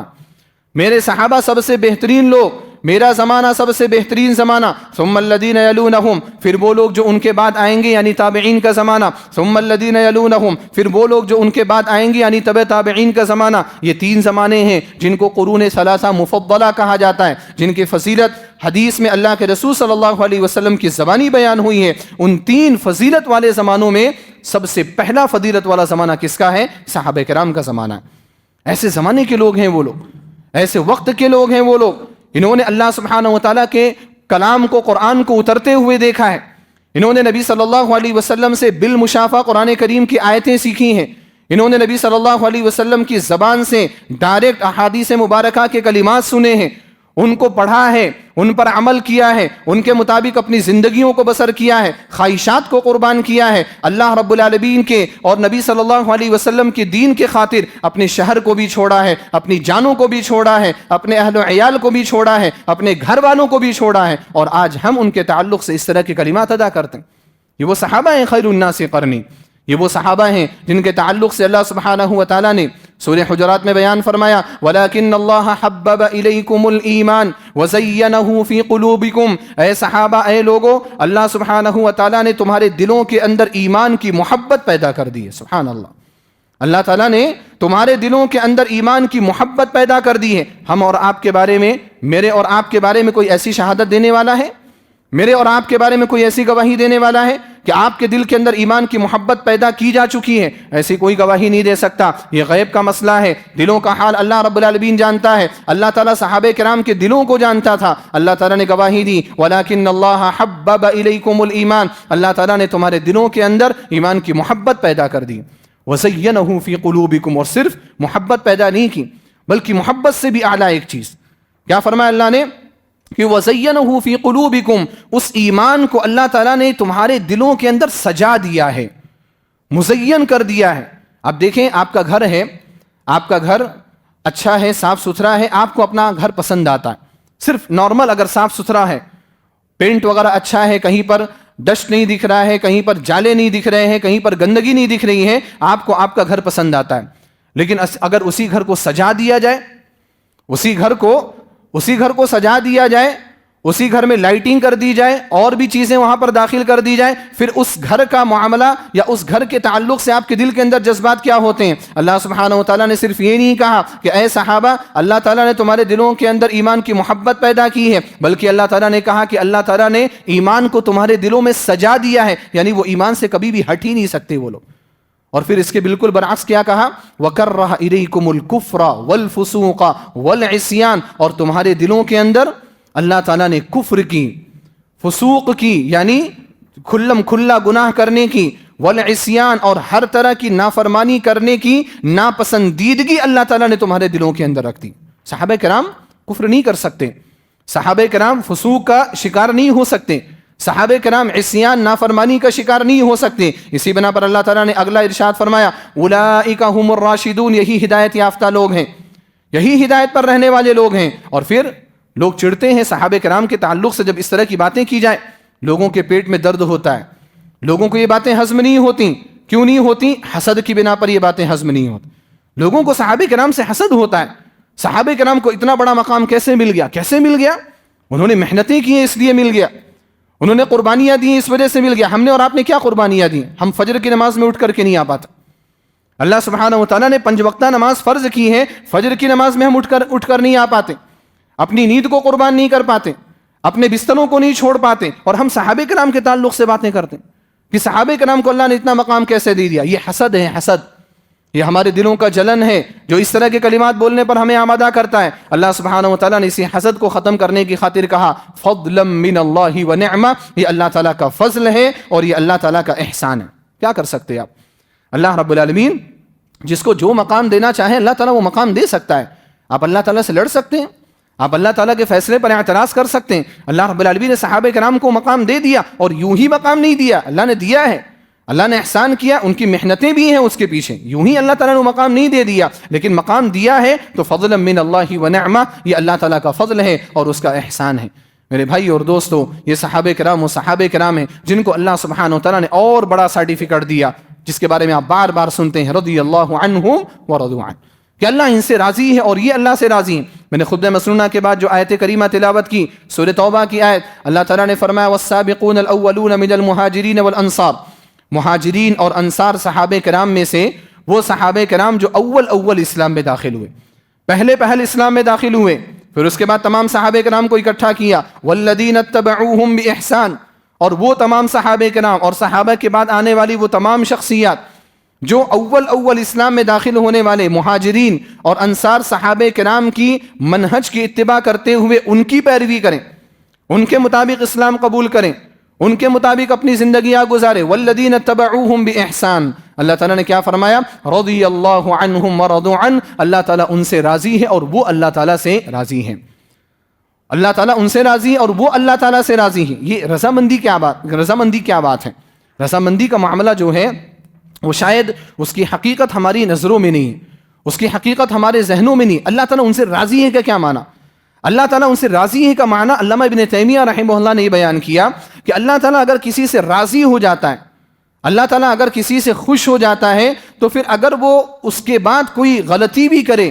Speaker 1: میرے صحابہ سب سے بہترین لوگ، میرا زمانہ سب سے بہترین زمانہ، ثم الذین یلونہم، پھر وہ لوگ جو ان کے بعد آئیں گے یعنی تابعین کا زمانہ، ثم الذین یلونہم، پھر وہ لوگ جو ان کے بعد آئیں گے یعنی تبع تابعین کا زمانہ۔ یہ تین زمانے ہیں جن کو قرون ثلاثہ مفضلہ کہا جاتا ہے، جن کی فضیلت حدیث میں اللہ کے رسول صلی اللہ علیہ وسلم کی زبانی بیان ہوئی ہے۔ ان تین فضیلت والے زمانوں میں سب سے پہلا فضیلت والا زمانہ کس کا ہے؟ صحابہ کرام کا زمانہ۔ ایسے زمانے کے لوگ ہیں وہ لوگ، ایسے وقت کے لوگ ہیں وہ لوگ، انہوں نے اللہ سبحانہ و تعالیٰ کے کلام کو، قرآن کو اترتے ہوئے دیکھا ہے، انہوں نے نبی صلی اللہ علیہ وسلم سے بالمشافہ قرآن کریم کی آیتیں سیکھی ہیں، انہوں نے نبی صلی اللہ علیہ وسلم کی زبان سے ڈائریکٹ احادیث مبارکہ کے کلمات سنے ہیں، ان کو پڑھا ہے، ان پر عمل کیا ہے، ان کے مطابق اپنی زندگیوں کو بسر کیا ہے، خواہشات کو قربان کیا ہے، اللہ رب العالمین کے اور نبی صلی اللہ علیہ وسلم کے دین کے خاطر اپنے شہر کو بھی چھوڑا ہے، اپنی جانوں کو بھی چھوڑا ہے، اپنے اہل و عیال کو بھی چھوڑا ہے، اپنے گھر والوں کو بھی چھوڑا ہے، اور آج ہم ان کے تعلق سے اس طرح کے کلمات ادا کرتے ہیں۔ یہ وہ صحابہ ہیں خیر الناس قرنی، یہ وہ صحابہ ہیں جن کے تعلق سے اللہ سبحانہ و تعالیٰ نے سورہ حجرات میں بیان فرمایا وَلَكِنَّ اللَّهَ حَبَّبَ إِلَيْكُمُ الْإِيمَانَ وَزَيَّنَهُ فِي قُلُوبِكُمْ، اے صحابہ، اے لوگو، اللہ سبحانہ و تعالیٰ نے تمہارے دلوں کے اندر ایمان کی محبت پیدا کر دی ہے۔ سبحان اللہ، اللہ تعالیٰ نے تمہارے دلوں کے اندر ایمان کی محبت پیدا کر دی ہے۔ ہم اور آپ کے بارے میں، میرے اور آپ کے بارے میں کوئی ایسی شہادت دینے والا ہے؟ میرے اور آپ کے بارے میں کوئی ایسی گواہی دینے والا ہے کہ آپ کے دل کے اندر ایمان کی محبت پیدا کی جا چکی ہے؟ ایسی کوئی گواہی نہیں دے سکتا۔ یہ غیب کا مسئلہ ہے، دلوں کا حال اللہ رب العالمین جانتا ہے۔ اللہ تعالیٰ صحابہ کرام کے دلوں کو جانتا تھا، اللہ تعالیٰ نے گواہی دی وَلَكِنَّ اللَّهَ حَبَّبَ إِلَيْكُمُ الْإِيمَانَ، اللہ تعالیٰ نے تمہارے دلوں کے اندر ایمان کی محبت پیدا کر دی۔ وَزَيَّنَهُ فِي قُلُوبِكُمْ، اور صرف محبت پیدا نہیں کی بلکہ محبت سے بھی اعلیٰ ایک چیز کیا فرمایا اللہ نے کہ وَزَيَّنَهُ فِي قُلُوبِكُمْ، اس ایمان کو اللہ تعالیٰ نے تمہارے دلوں کے اندر سجا دیا ہے، مزین کر دیا ہے۔ اب دیکھیں، آپ کا گھر ہے، آپ کا گھر اچھا ہے، صاف ستھرا ہے، آپ کو اپنا گھر پسند آتا ہے، صرف نارمل اگر صاف ستھرا ہے، پینٹ وغیرہ اچھا ہے، کہیں پر ڈسٹ نہیں دکھ رہا ہے، کہیں پر جالے نہیں دکھ رہے ہیں، کہیں پر گندگی نہیں دکھ رہی ہے، آپ کو آپ کا گھر پسند آتا ہے۔ لیکن اگر اسی گھر کو سجا دیا جائے، اسی گھر کو سجا دیا جائے، اسی گھر میں لائٹنگ کر دی جائے، اور بھی چیزیں وہاں پر داخل کر دی جائے، پھر اس گھر کا معاملہ یا اس گھر کے تعلق سے آپ کے دل کے اندر جذبات کیا ہوتے ہیں؟ اللہ سبحانہ و تعالیٰ نے صرف یہ نہیں کہا کہ اے صحابہ، اللہ تعالیٰ نے تمہارے دلوں کے اندر ایمان کی محبت پیدا کی ہے، بلکہ اللہ تعالیٰ نے کہا کہ اللہ تعالیٰ نے ایمان کو تمہارے دلوں میں سجا دیا ہے، یعنی وہ ایمان سے کبھی بھی ہٹ ہی نہیں سکتے وہ لوگ۔ اور پھر اس کے بالکل برعکس کیا کہا وَكَرَّهَ إِلَيْكُمُ الْكُفْرَ وَالْفُسُوقَ وَالْعِصْيَانَ، اور تمہارے دلوں کے اندر اللہ تعالیٰ نے کفر کی، فسوق کی یعنی کھلم کھلا گناہ کرنے کی، والعصیان اور ہر طرح کی نافرمانی کرنے کی ناپسندیدگی اللہ تعالیٰ نے تمہارے دلوں کے اندر رکھ دی۔ صحابہ کرام کفر نہیں کر سکتے، صحابہ کرام فسوق کا شکار نہیں ہو سکتے، صحابہ کرام عصیان نافرمانی کا شکار نہیں ہو سکتے۔ اسی بنا پر اللہ تعالیٰ نے اگلا ارشاد فرمایا اولئک هم الراشدون، یہی ہدایت یافتہ لوگ ہیں، یہی ہدایت پر رہنے والے لوگ ہیں۔ اور پھر لوگ چڑھتے ہیں صحابہ کرام کے تعلق سے، جب اس طرح کی باتیں کی جائیں لوگوں کے پیٹ میں درد ہوتا ہے، لوگوں کو یہ باتیں ہضم نہیں ہوتی۔ کیوں نہیں ہوتی؟ حسد کی بنا پر یہ باتیں ہضم نہیں ہوتی۔ لوگوں کو صحابہ کرام سے حسد ہوتا ہے، صحابہ کرام کو اتنا بڑا مقام کیسے مل گیا؟ کیسے مل گیا؟ انہوں نے محنتیں کی ہیں اس لیے مل گیا، انہوں نے قربانیاں دی اس وجہ سے مل گیا۔ ہم نے اور آپ نے کیا قربانیاں دی؟ ہم فجر کی نماز میں اٹھ کر کے نہیں آ پاتے۔ اللہ سبحانہ و تعالیٰ نے 5 وقتہ نماز فرض کی ہے، فجر کی نماز میں ہم اٹھ کر نہیں آ پاتے، اپنی نیند کو قربان نہیں کر پاتے، اپنے بستروں کو نہیں چھوڑ پاتے، اور ہم صحابہ کرام کے تعلق سے باتیں کرتے ہیں کہ صحابہ کرام کو اللہ نے اتنا مقام کیسے دے دیا۔ یہ حسد ہے، حسد، یہ ہمارے دلوں کا جلن ہے جو اس طرح کے کلمات بولنے پر ہمیں آمادہ کرتا ہے۔ اللہ سبحانہ و تعالیٰ نے اسی حسد کو ختم کرنے کی خاطر کہا فضلا من اللہ ونعمہ، یہ اللہ تعالیٰ کا فضل ہے اور یہ اللہ تعالیٰ کا احسان ہے۔ کیا کر سکتے ہیں آپ؟ اللہ رب العالمین جس کو جو مقام دینا چاہے اللہ تعالیٰ وہ مقام دے سکتا ہے۔ آپ اللہ تعالیٰ سے لڑ سکتے ہیں، آپ اللہ تعالیٰ کے فیصلے پر اعتراض کر سکتے ہیں۔ اللہ رب العالمین نے صحابہ کرام کو مقام دے دیا، اور یوں ہی مقام نہیں دیا، اللہ نے دیا ہے، اللہ نے احسان کیا، ان کی محنتیں بھی ہیں اس کے پیچھے، یوں ہی اللہ تعالیٰ نے مقام نہیں دے دیا، لیکن مقام دیا ہے تو فضلا من اللہ ونعمہ، یہ اللہ تعالیٰ کا فضل ہے اور اس کا احسان ہے۔ میرے بھائی اور دوستو، یہ صحابہ کرام و صحابہ کرام ہیں جن کو اللہ سبحانہ و تعالیٰ نے اور بڑا سرٹیفکیٹ دیا، جس کے بارے میں آپ بار بار سنتے ہیں رضی اللہ عنہم ورضوا عنہ، کہ اللہ ان سے راضی ہے اور یہ اللہ سے راضی ہیں۔ میں نے خطبہ مسنونہ کے بعد جو آیت کریمہ تلاوت کی، سورہ توبہ کی آیت، اللہ تعالیٰ نے فرمایا والسابقون الاولون من المہاجرین والانصار، مہاجرین اور انصار صحابہ کرام میں سے وہ صحابہ کرام جو اول اسلام میں داخل ہوئے، پہل اسلام میں داخل ہوئے، پھر اس کے بعد تمام صحابہ کرام کو اکٹھا کیا، والذین اتبعوہم باحسان، اور وہ تمام صحابہ کرام اور صحابہ کے بعد آنے والی وہ تمام شخصیات جو اول اسلام میں داخل ہونے والے مہاجرین اور انصار صحابہ کرام کی منہج کی اتباع کرتے ہوئے ان کی پیروی کریں، ان کے مطابق اسلام قبول کریں، ان کے مطابق اپنی زندگیاں گزارے۔ والذین اتبعوہم باحسان، اللہ تعالیٰ نے کیا فرمایا؟ رضی اللہ عنہم ورضوا عنہ، اللہ تعالیٰ ان سے راضی ہے اور وہ اللہ تعالیٰ سے راضی ہیں۔ اللہ تعالیٰ ان سے راضی ہے اور وہ اللہ تعالیٰ سے راضی ہیں۔ یہ رضامندی کیا بات ہے؟ رضامندی کا معاملہ جو ہے وہ شاید اس کی حقیقت ہماری نظروں میں نہیں ہے، اس کی حقیقت ہمارے ذہنوں میں نہیں۔ اللہ تعالیٰ ان سے راضی ہے کا کیا معنی؟ اللہ تعالیٰ ان سے راضی ہے کا معنی علامہ ابن تیمیہ رحمہ اللہ نے یہ بیان کیا کہ اللہ تعالیٰ اگر کسی سے راضی ہو جاتا ہے، اللہ تعالیٰ اگر کسی سے خوش ہو جاتا ہے تو پھر اگر وہ اس کے بعد کوئی غلطی بھی کرے،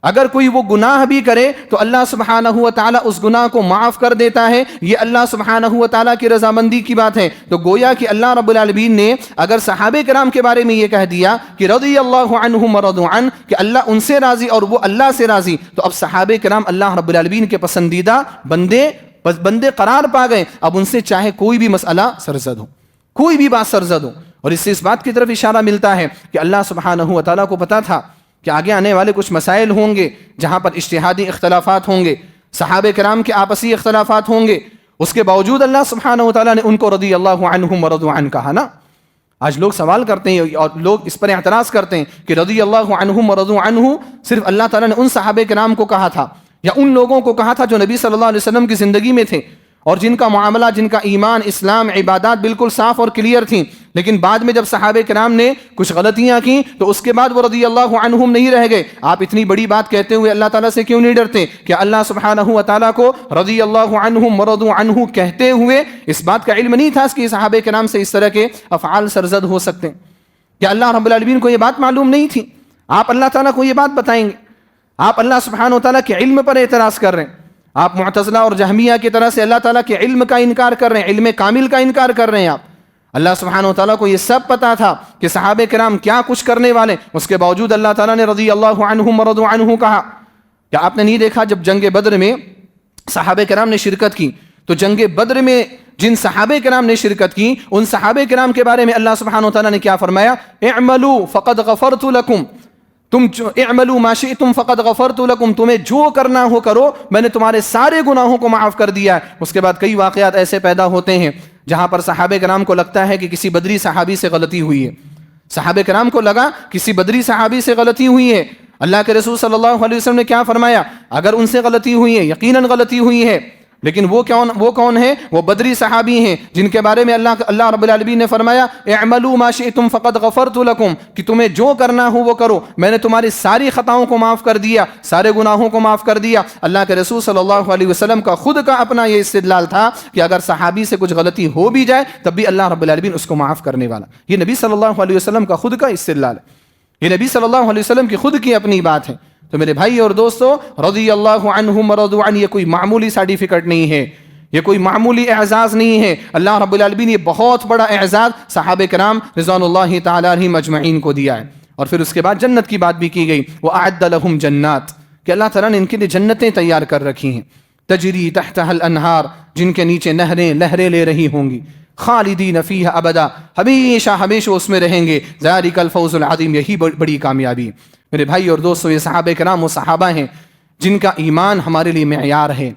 Speaker 1: اگر کوئی وہ گناہ بھی کرے تو اللہ سبحانہ و تعالیٰ اس گناہ کو معاف کر دیتا ہے. یہ اللہ سبحانہ و تعالیٰ کی رضامندی کی بات ہے. تو گویا کہ اللہ رب العالمین نے اگر صحابہ کرام کے بارے میں یہ کہہ دیا کہ رضی اللہ عنہم ورضوا عنہ، کہ اللہ ان سے راضی اور وہ اللہ سے راضی، تو اب صحابہ کرام اللہ رب العالمین کے پسندیدہ بندے قرار پا گئے. اب ان سے چاہے کوئی بھی مسئلہ سرزد ہو، کوئی بھی بات سرزد ہو. اور اس سے اس بات کی طرف اشارہ ملتا ہے کہ اللہ سبحانہ و تعالیٰ کو پتا تھا کہ آگے آنے والے کچھ مسائل ہوں گے جہاں پر اجتہادی اختلافات ہوں گے، صحابہ کرام کے آپسی اختلافات ہوں گے. اس کے باوجود اللہ سبحانہ و تعالیٰ نے ان کو رضی اللہ عنہم ورضوا عنہ کہا نا. آج لوگ سوال کرتے ہیں اور لوگ اس پر اعتراض کرتے ہیں کہ رضی اللہ عنہم ورضوا عنہ صرف اللہ تعالیٰ نے ان صحابہ کرام کو کہا تھا یا ان لوگوں کو کہا تھا جو نبی صلی اللہ علیہ وسلم کی زندگی میں تھے اور جن کا معاملہ، جن کا ایمان، اسلام، عبادات بالکل صاف اور کلیئر تھیں. لیکن بعد میں جب صحابہ کرام نے کچھ غلطیاں کی تو اس کے بعد وہ رضی اللہ عنہم نہیں رہ گئے. آپ اتنی بڑی بات کہتے ہوئے اللہ تعالیٰ سے کیوں نہیں ڈرتے کہ اللہ سبحانہ و تعالیٰ کو رضی اللہ عنہم ورضوا عنہ کہتے ہوئے اس بات کا علم نہیں تھا کہ صحابہ کرام سے اس طرح کے افعال سرزد ہو سکتے ہیں؟ کیا اللہ رب العالمین کو یہ بات معلوم نہیں تھی؟ آپ اللہ تعالیٰ کو یہ بات بتائیں گے؟ آپ اللہ سبحانہ و تعالیٰ کے علم پر اعتراض کر رہے ہیں. آپ معتزلہ اور جہمیہ کی طرح سے اللہ تعالیٰ کے علم کا انکار کر رہے ہیں، علم کامل کا انکار کر رہے ہیں. آپ اللہ سبحانہ و تعالیٰ کو یہ سب پتا تھا کہ صحابہ کرام کیا کچھ کرنے والے، اس کے باوجود اللہ تعالیٰ نے رضی اللہ عنہم ورضوا عنہ کہا. کیا آپ نے نہیں دیکھا جب جنگ بدر میں صحابہ کرام نے شرکت کی تو جنگ بدر میں جن صحابہ کرام نے شرکت کی ان صحابہ کرام کے بارے میں اللہ سبحانہ و تعالیٰ نے کیا فرمایا؟ اعملوا فقد غفرت لکم، تم اعملوا ما شئتم فقد غفرت لکم، تمہیں جو کرنا ہو کرو، میں نے تمہارے سارے گناہوں کو معاف کر دیا ہے. اس کے بعد کئی واقعات ایسے پیدا ہوتے ہیں جہاں پر صحابہ کرام کو لگتا ہے کہ کسی بدری صحابی سے غلطی ہوئی ہے. صحابہ کرام کو لگا کسی بدری صحابی سے غلطی ہوئی ہے. اللہ کے رسول صلی اللہ علیہ وسلم نے کیا فرمایا؟ اگر ان سے غلطی ہوئی ہے، یقیناً غلطی ہوئی ہے، لیکن وہ کون ہے؟ وہ بدری صحابی ہیں جن کے بارے میں اللہ رب العالمین نے فرمایا اعملوا ما شئتم فقد غفرت لکم، کہ تمہیں جو کرنا ہو وہ کرو، میں نے تمہاری ساری خطاؤں کو معاف کر دیا، سارے گناہوں کو معاف کر دیا. اللہ کے رسول صلی اللہ علیہ وسلم کا خود کا اپنا یہ استدلال تھا کہ اگر صحابی سے کچھ غلطی ہو بھی جائے تب بھی اللہ رب العالمین اس کو معاف کرنے والا. یہ نبی صلی اللہ علیہ وسلم کا خود کا استدلال ہے، یہ نبی صلی اللہ علیہ وسلم کی خود کی اپنی بات ہے. تو میرے بھائی اور دوستو، رضی اللہ عنہم ورضوا عنہ یہ کوئی معمولی سرٹیفکیٹ نہیں ہے، یہ کوئی معمولی اعزاز نہیں ہے. اللہ رب العالمین یہ بہت بڑا اعزاز صحابہ کرام رضوان اللہ تعالی علیہم اجمعین کو دیا ہے. اور پھر اس کے بعد جنت کی بات بھی کی گئی، وَأَعَدَّ لَهُمْ جنات، کہ اللہ تعالیٰ نے ان کے لیے جنتیں تیار کر رکھی ہیں، تجری تحتها الانہار، جن کے نیچے نہریں لہریں لے رہی ہوں گی، خالدین فیہا ابدا، ہمیشہ ہمیشہ اس میں رہیں گے. ذالک الفوز العظیم، یہی بڑی کامیابی. میرے بھائی اور دوستو، یہ صحابہ کرام وہ صحابہ ہیں جن کا ایمان ہمارے لیے معیار ہے،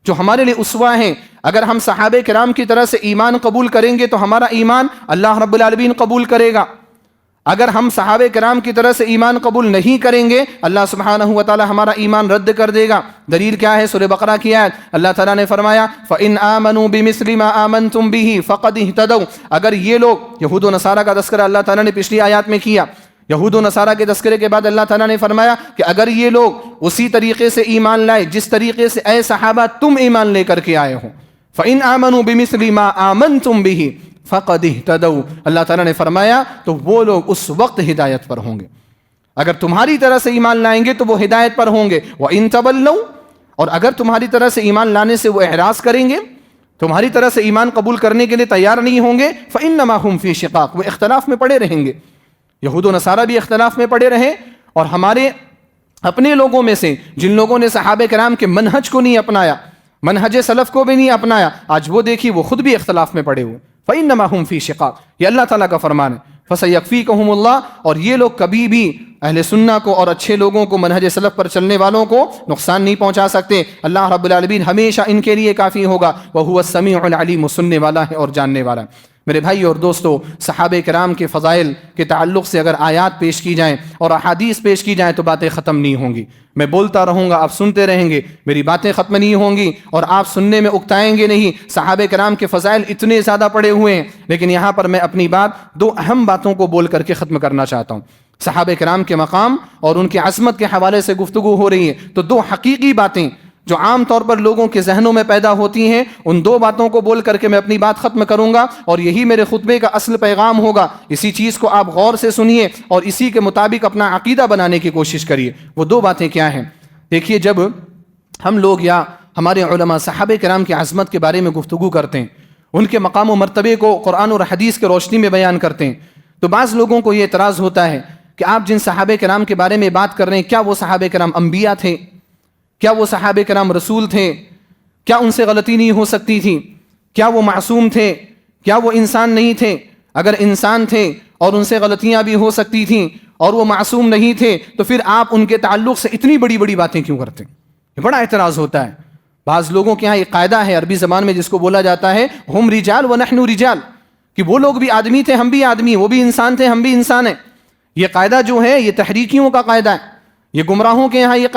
Speaker 1: جو ہمارے لیے اسوہ ہیں. اگر ہم صحابہ کرام کی طرح سے ایمان قبول کریں گے تو ہمارا ایمان اللہ رب العالمین قبول کرے گا. اگر ہم صحابہ کرام کی طرح سے ایمان قبول نہیں کریں گے اللہ سبحانہ و تعالی ہمارا ایمان رد کر دے گا. دلیل کیا ہے؟ سورہ بقرہ کی آیت، اللہ تعالیٰ نے فرمایا فَإِنْ آمَنُوا بِمِثْلِ مَا آمَنْتُمْ بِهِ فَقَدْ اهْتَدَوْا، اگر یہ لوگ، یہود و نصارہ کا تذکرہ اللہ تعالیٰ نے پچھلی آیات میں کیا، یہود و نصارہ کے تذکرے کے بعد اللہ تعالیٰ نے فرمایا کہ اگر یہ لوگ اسی طریقے سے ایمان لائے جس طریقے سے اے صحابہ تم ایمان لے کر کے آئے ہو، فَإِنْ آمَنُوا بِمِثْلِ مَا آمَنْتُمْ بِهِ فَقَدْ اهْتَدَوْا، اللہ تعالیٰ نے فرمایا تو وہ لوگ اس وقت ہدایت پر ہوں گے. اگر تمہاری طرح سے ایمان لائیں گے تو وہ ہدایت پر ہوں گے. وَإِنْ تَوَلَّوْا، اور اگر تمہاری طرح سے ایمان لانے سے وہ اعراض کریں گے، تمہاری طرح سے ایمان قبول کرنے کے لیے تیار نہیں ہوں گے، فَإِنَّمَا هُمْ فِي شِقَاقٍ، وہ اختلاف میں پڑے رہیں گے. یہود و نصارہ بھی اختلاف میں پڑے رہے، اور ہمارے اپنے لوگوں میں سے جن لوگوں نے صحابہ کرام کے منہج کو نہیں اپنایا، منہج سلف کو بھی نہیں اپنایا، آج وہ دیکھیے وہ خود بھی اختلاف میں پڑے ہوئے. فَإِنَّمَا هُمْ فِي شِقَاقٍ، یہ اللہ تعالیٰ کا فرمان ہے. فَسَيَكْفِيكَهُمُ اللَّهُ، اور یہ لوگ کبھی بھی اہل سنہ کو اور اچھے لوگوں کو، منہج سلف پر چلنے والوں کو نقصان نہیں پہنچا سکتے. اللہ رب العالمین ہمیشہ ان کے لیے کافی ہوگا. وَهُوَ السَّمِيعُ الْعَلِيمُ، سننے والا ہے اور جاننے والا ہے. میرے بھائی اور دوستو، صحابہ کرام کے فضائل کے تعلق سے اگر آیات پیش کی جائیں اور احادیث پیش کی جائیں تو باتیں ختم نہیں ہوں گی. میں بولتا رہوں گا، آپ سنتے رہیں گے، میری باتیں ختم نہیں ہوں گی اور آپ سننے میں اکتائیں گے نہیں. صحابہ کرام کے فضائل اتنے زیادہ پڑے ہوئے ہیں، لیکن یہاں پر میں اپنی بات دو اہم باتوں کو بول کر کے ختم کرنا چاہتا ہوں. صحابہ کرام کے مقام اور ان کی عظمت کے حوالے سے گفتگو ہو رہی ہے، تو دو حقیقی باتیں جو عام طور پر لوگوں کے ذہنوں میں پیدا ہوتی ہیں، ان دو باتوں کو بول کر کے میں اپنی بات ختم کروں گا، اور یہی میرے خطبے کا اصل پیغام ہوگا۔ اسی چیز کو آپ غور سے سنیے اور اسی کے مطابق اپنا عقیدہ بنانے کی کوشش کریے۔ وہ دو باتیں کیا ہیں؟ دیکھیے، جب ہم لوگ یا ہمارے علماء صحابہ کرام کی عظمت کے بارے میں گفتگو کرتے ہیں، ان کے مقام و مرتبے کو قرآن اور حدیث کے روشنی میں بیان کرتے ہیں، تو بعض لوگوں کو یہ اعتراض ہوتا ہے کہ آپ جن صحابہ کرام کے بارے میں بات کر رہے ہیں، کیا وہ صحابہ کرام انبیاء تھے؟ کیا وہ صحابہ کرام رسول تھے؟ کیا ان سے غلطی نہیں ہو سکتی تھی؟ کیا وہ معصوم تھے؟ کیا وہ انسان نہیں تھے؟ اگر انسان تھے اور ان سے غلطیاں بھی ہو سکتی تھیں اور وہ معصوم نہیں تھے، تو پھر آپ ان کے تعلق سے اتنی بڑی بڑی باتیں کیوں کرتے ہیں؟ یہ بڑا اعتراض ہوتا ہے۔ بعض لوگوں کے ہاں یہ قاعدہ ہے عربی زبان میں جس کو بولا جاتا ہے ہم رجال و نحن رجال، کہ وہ لوگ بھی آدمی تھے، ہم بھی آدمی، وہ بھی انسان تھے، ہم بھی انسان ہیں۔ یہ قاعدہ جو ہے یہ تحریکیوں کا قاعدہ ہے، یہ گمراہوں کے یہاں یہ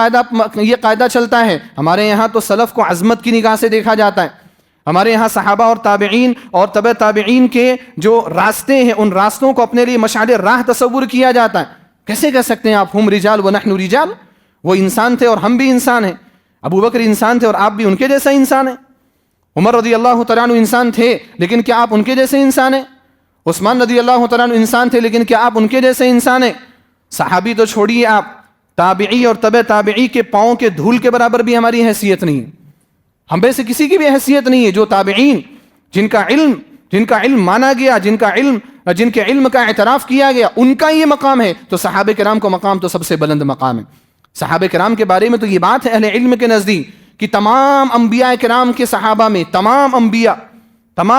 Speaker 1: قاعدہ چلتا ہے۔ ہمارے یہاں تو سلف کو عظمت کی نگاہ سے دیکھا جاتا ہے، ہمارے یہاں صحابہ اور تابعین اور تبع تابعین کے جو راستے ہیں ان راستوں کو اپنے لیے مشعل راہ تصور کیا جاتا ہے۔ کیسے کہہ سکتے ہیں آپ ہم رجال و نحن رجال؟ وہ انسان تھے اور ہم بھی انسان ہیں۔ ابو بکر انسان تھے اور آپ بھی ان کے جیسا انسان ہیں۔ عمر رضی اللہ تعالیٰ عنہ انسان تھے، لیکن کیا آپ ان کے جیسے انسان ہیں؟ عثمان رضی اللہ تعالیٰ عنہ انسان تھے، لیکن کیا آپ ان کے جیسے انسان ہیں؟ صحابی تو چھوڑیے، آپ تابعی اور تبع تابعی کے پاؤں کے دھول کے برابر بھی ہماری حیثیت نہیں ہے، ہم میں سے کسی کی بھی حیثیت نہیں ہے۔ جو تابعین جن کا علم مانا گیا، جن کے علم کا اعتراف کیا گیا، ان کا یہ مقام ہے، تو صحابہ کرام کا مقام تو سب سے بلند مقام ہے۔ صحابہ کرام کے بارے میں تو یہ بات ہے اہل علم کے نزدیک کہ تمام انبیاء کرام کے صحابہ میں تمام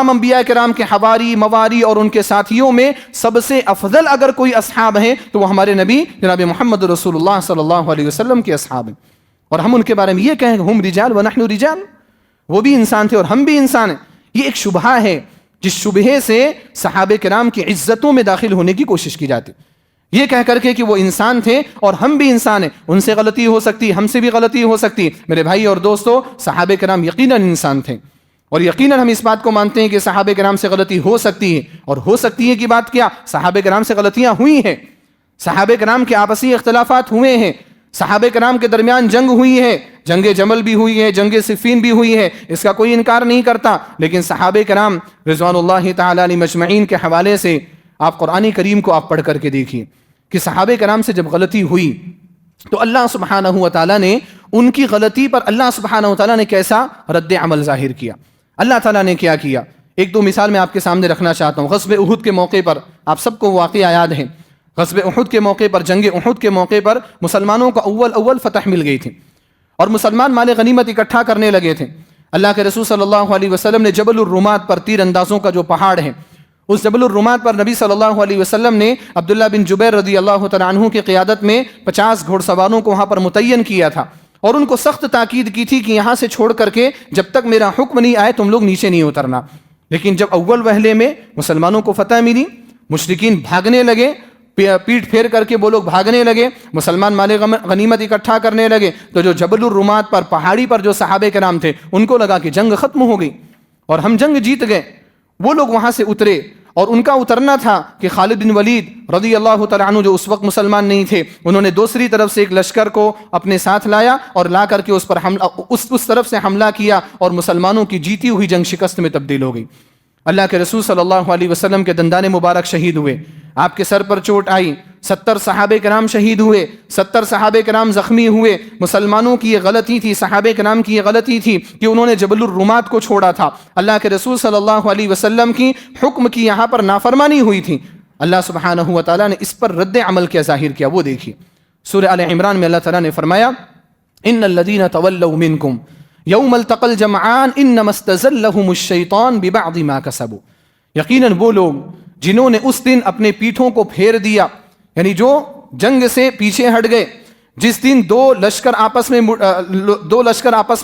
Speaker 1: انبیاء کرام کے حواری، مواری اور ان کے ساتھیوں میں سب سے افضل اگر کوئی اصحاب ہیں تو وہ ہمارے نبی جناب محمد رسول اللہ صلی اللہ علیہ وسلم کے اصحاب ہیں۔ اور ہم ان کے بارے میں یہ کہیں کہ ہم رجال و نحن رجال، وہ بھی انسان تھے اور ہم بھی انسان ہیں، یہ ایک شبہہ ہے جس شبہے سے صحابہ کرام کی عزتوں میں داخل ہونے کی کوشش کی جاتی، یہ کہہ کر کے کہ وہ انسان تھے اور ہم بھی انسان ہیں، ان سے غلطی ہو سکتی، ہم سے بھی غلطی ہو سکتی۔ میرے بھائی اور دوستو، صحابہ کرام یقیناً انسان تھے، اور یقیناً ہم اس بات کو مانتے ہیں کہ صحابہ کرام سے غلطی ہو سکتی ہے، اور ہو سکتی ہے کی بات کیا، صحابہ کرام سے غلطیاں ہوئی ہیں، صحابہ کرام کے آپسی اختلافات ہوئے ہیں، صحابہ کرام کے درمیان جنگ ہوئی ہے، جنگ جمل بھی ہوئی ہے، جنگ صفین بھی ہوئی ہے، اس کا کوئی انکار نہیں کرتا۔ لیکن صحابہ کرام رضوان اللہ تعالی علیہم مجمعین کے حوالے سے آپ قرآن کریم کو آپ پڑھ کر کے دیکھیے کہ صحابہ کرام سے جب غلطی ہوئی تو اللہ سبحانہ و تعالیٰ نے ان کی غلطی پر اللہ سبحانہ و تعالیٰ نے کیسا رد عمل ظاہر کیا۔ اللہ تعالیٰ نے کیا کیا، ایک دو مثال میں آپ کے سامنے رکھنا چاہتا ہوں۔ غزوہ احد کے موقع پر آپ سب کو واقعہ یاد ہے، غزوہ احد کے موقع پر، جنگ احد کے موقع پر مسلمانوں کو اول فتح مل گئی تھی اور مسلمان مال غنیمت اکٹھا کرنے لگے تھے۔ اللہ کے رسول صلی اللہ علیہ وسلم نے جبل الرمات پر، تیر اندازوں کا جو پہاڑ ہے، اس جبل الرمات پر نبی صلی اللہ علیہ وسلم نے عبداللہ بن جبیر رضی اللہ تعالیٰ عنہ کی قیادت میں 50 گھوڑ سواروں کو وہاں پر متعین کیا تھا، اور ان کو سخت تاکید کی تھی کہ یہاں سے چھوڑ کر کے جب تک میرا حکم نہیں آئے تم لوگ نیچے نہیں اترنا۔ لیکن جب اول وہلے میں مسلمانوں کو فتح ملی، مشرکین بھاگنے لگے، پیٹ پھیر کر کے وہ لوگ بھاگنے لگے، مسلمان مال غنیمت اکٹھا کرنے لگے، تو جو جبل الرمات پر پہاڑی پر جو صحابہ کرام تھے ان کو لگا کہ جنگ ختم ہو گئی اور ہم جنگ جیت گئے۔ وہ لوگ وہاں سے اترے اور ان کا اترنا تھا کہ خالد بن ولید رضی اللہ تعالیٰ عنہ جو اس وقت مسلمان نہیں تھے، انہوں نے دوسری طرف سے ایک لشکر کو اپنے ساتھ لایا اور لا کر کے اس پر حملہ، اس طرف سے حملہ کیا، اور مسلمانوں کی جیتی ہوئی جنگ شکست میں تبدیل ہو گئی۔ اللہ کے رسول صلی اللہ علیہ وسلم کے دندان مبارک شہید ہوئے، آپ کے سر پر چوٹ آئی، 70 صحابہ کرام شہید ہوئے، 70 صحابہ کرام زخمی ہوئے۔ مسلمانوں کی یہ غلطی تھی، صحابہ کرام کی یہ غلطی تھی کہ انہوں نے جبل الرمات کو چھوڑا تھا۔ اللہ کے رسول صلی اللہ علیہ وسلم کی حکم کی یہاں پر نافرمانی ہوئی تھی، اللہ سبحانہ و تعالیٰ نے اس پر رد عمل کیا ظاہر کیا، وہ دیکھیے سورہ آل عمران میں اللہ تعالیٰ نے فرمایا ان الذین تولوا منکم یوم التقى الجمعان انما استزلهم الشیطان ببعض ما کسبوا، یقیناً وہ لوگ جنہوں نے اس دن اپنے پیٹھوں کو پھیر دیا، یعنی جو جنگ سے پیچھے ہٹ گئے، جس دن دو لشکر آپس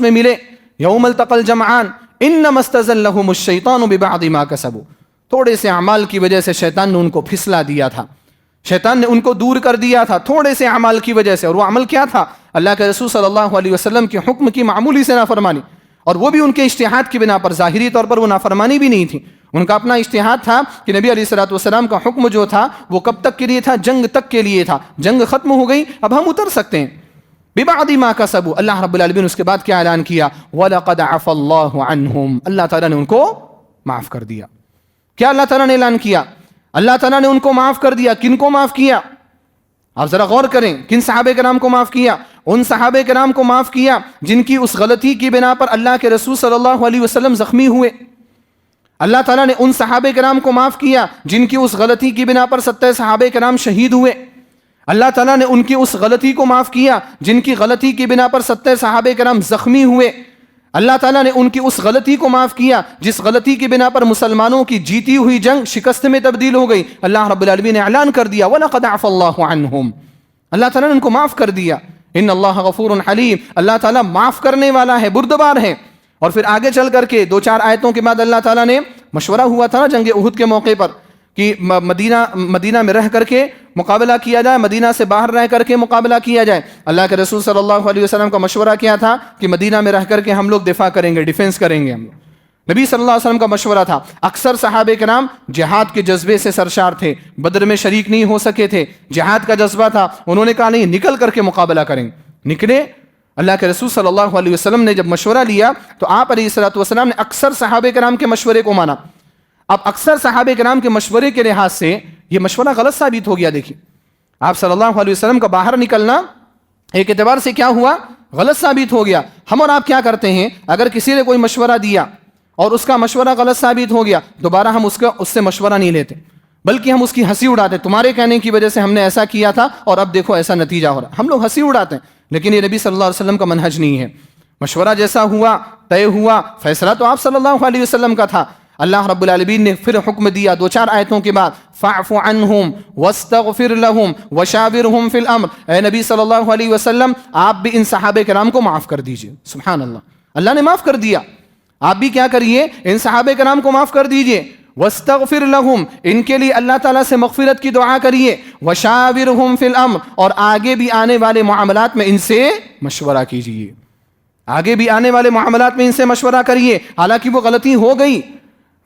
Speaker 1: میں ملے، یوم التقى الجمعان انما استزلهم الشیطان ببعض ما کسبوا، تھوڑے سے اعمال کی وجہ سے شیطان نے ان کو پھسلا دیا تھا، شیطان نے ان کو دور کر دیا تھا تھوڑے سے اعمال کی وجہ سے، اور وہ عمل کیا تھا؟ اللہ کے رسول صلی اللہ علیہ وسلم کے حکم کی معمولی سے نافرمانی، اور وہ بھی ان کے اجتہاد کی بنا پر، ظاہری طور پر وہ نافرمانی بھی نہیں تھی، ان کا اپنا اجتہاد تھا کہ نبی علیہ الصلوۃ والسلام کا حکم جو تھا وہ کب تک کے لیے تھا؟ جنگ تک کے لیے تھا، جنگ ختم ہو گئی، اب ہم اتر سکتے ہیں، بِبَعْضِ مَا كَسَبُوا. اللہ رب العالمین اس کے بعد کیا اعلان کیا؟ وَلَقَدْ عَفَا اللَّهُ عَنْهُمْ. اللہ تعالیٰ نے ان کو معاف کر دیا. کیا اللہ تعالیٰ نے اعلان کیا؟ اللہ تعالیٰ نے ان کو معاف کر دیا. کن کو معاف کیا؟ آپ ذرا غور کریں. کن صحابہ کرام کو معاف کیا؟ ان صحابہ کرام کو معاف کیا جن کی اس غلطی کی بنا پر اللہ کے رسول صلی اللہ علیہ وسلم زخمی ہوئے. اللہ تعالیٰ نے ان صحابہ کرام کو معاف کیا جن کی اس غلطی کی بنا پر 70 صحابہ کرام شہید ہوئے. اللہ تعالیٰ نے ان کی اس غلطی کو معاف کیا جن کی غلطی کی بنا پر 70 صحابہ کرام زخمی ہوئے. اللہ تعالیٰ نے ان کی اس غلطی کو معاف کیا جس غلطی کی بنا پر مسلمانوں کی جیتی ہوئی جنگ شکست میں تبدیل ہو گئی. اللہ رب العالمین نے اعلان کر دیا وَلَقَدْ عَفَا اللَّهُ عَنْهُمْ. اللہ تعالیٰ نے ان کو معاف کر دیا. ان اللہ غفور حلیم. اللہ تعالیٰ معاف کرنے والا ہے، بردبار ہے. اور پھر آگے چل کر کے 2-4 آیتوں کے بعد اللہ تعالیٰ نے مشورہ ہوا تھا نا جنگ احد کے موقع پر کہ مدینہ میں رہ کر کے مقابلہ کیا جائے، مدینہ سے باہر رہ کر کے مقابلہ کیا جائے. اللہ کے رسول صلی اللہ علیہ وسلم کا مشورہ کیا تھا کہ مدینہ میں رہ کر کے ہم لوگ دفاع کریں گے، ڈیفنس کریں گے. ہم لوگ نبی صلی اللہ علیہ وسلم کا مشورہ تھا. اکثر صحابہ کرام جہاد کے جذبے سے سرشار تھے، بدر میں شریک نہیں ہو سکے تھے، جہاد کا جذبہ تھا. انہوں نے کہا نہیں، نکل کر کے مقابلہ کریں. نکلے. اللہ کے رسول صلی اللہ علیہ وسلم نے جب مشورہ لیا تو آپ علیہ الصلوۃ والسلام نے اکثر صحابہ کرام کے مشورے کو مانا. اب اکثر صحابہ کرام کے مشورے کے لحاظ سے یہ مشورہ غلط ثابت ہو گیا. دیکھیے آپ صلی اللہ علیہ وسلم کا باہر نکلنا ایک اعتبار سے کیا ہوا؟ غلط ثابت ہو گیا. ہم اور آپ کیا کرتے ہیں؟ اگر کسی نے کوئی مشورہ دیا اور اس کا مشورہ غلط ثابت ہو گیا، دوبارہ ہم اس سے مشورہ نہیں لیتے، بلکہ ہم اس کی ہنسی اڑاتے. تمہارے کہنے کی وجہ سے ہم نے ایسا کیا تھا اور اب دیکھو ایسا نتیجہ ہو رہا. ہم لوگ ہنسی اڑاتے ہیں، لیکن یہ نبی صلی اللہ علیہ وسلم کا منہج نہیں ہے. مشورہ جیسا ہوا، طے ہوا، فیصلہ تو آپ صلی اللہ علیہ وسلم کا تھا. اللہ رب العالمین نے پھر حکم دیا 2-4 آیتوں کے بعد فَاعْفُ عَنْهُمْ وَاسْتَغْفِرْ لَهُمْ وَشَاوِرْهُمْ فِي الْأَمْرِ. اے نبی صلی اللہ علیہ وسلم آپ بھی ان صحابہ کرام کو معاف کر دیجئے. سبحان اللہ، اللہ نے معاف کر دیا. آپ بھی کیا کریے؟ ان صحابہ کرام کو معاف کر دیجئے. وَاسْتَغْفِرْ لَهُمْ، ان کے لیے اللہ تعالیٰ سے مغفرت کی دعا کریے. وَشَاوِرْهُمْ فِي الْأَمْرِ، اور آگے بھی آنے والے معاملات میں ان سے مشورہ کیجئے. آگے بھی آنے والے معاملات میں ان سے مشورہ کریے. حالانکہ وہ غلطی ہو گئی،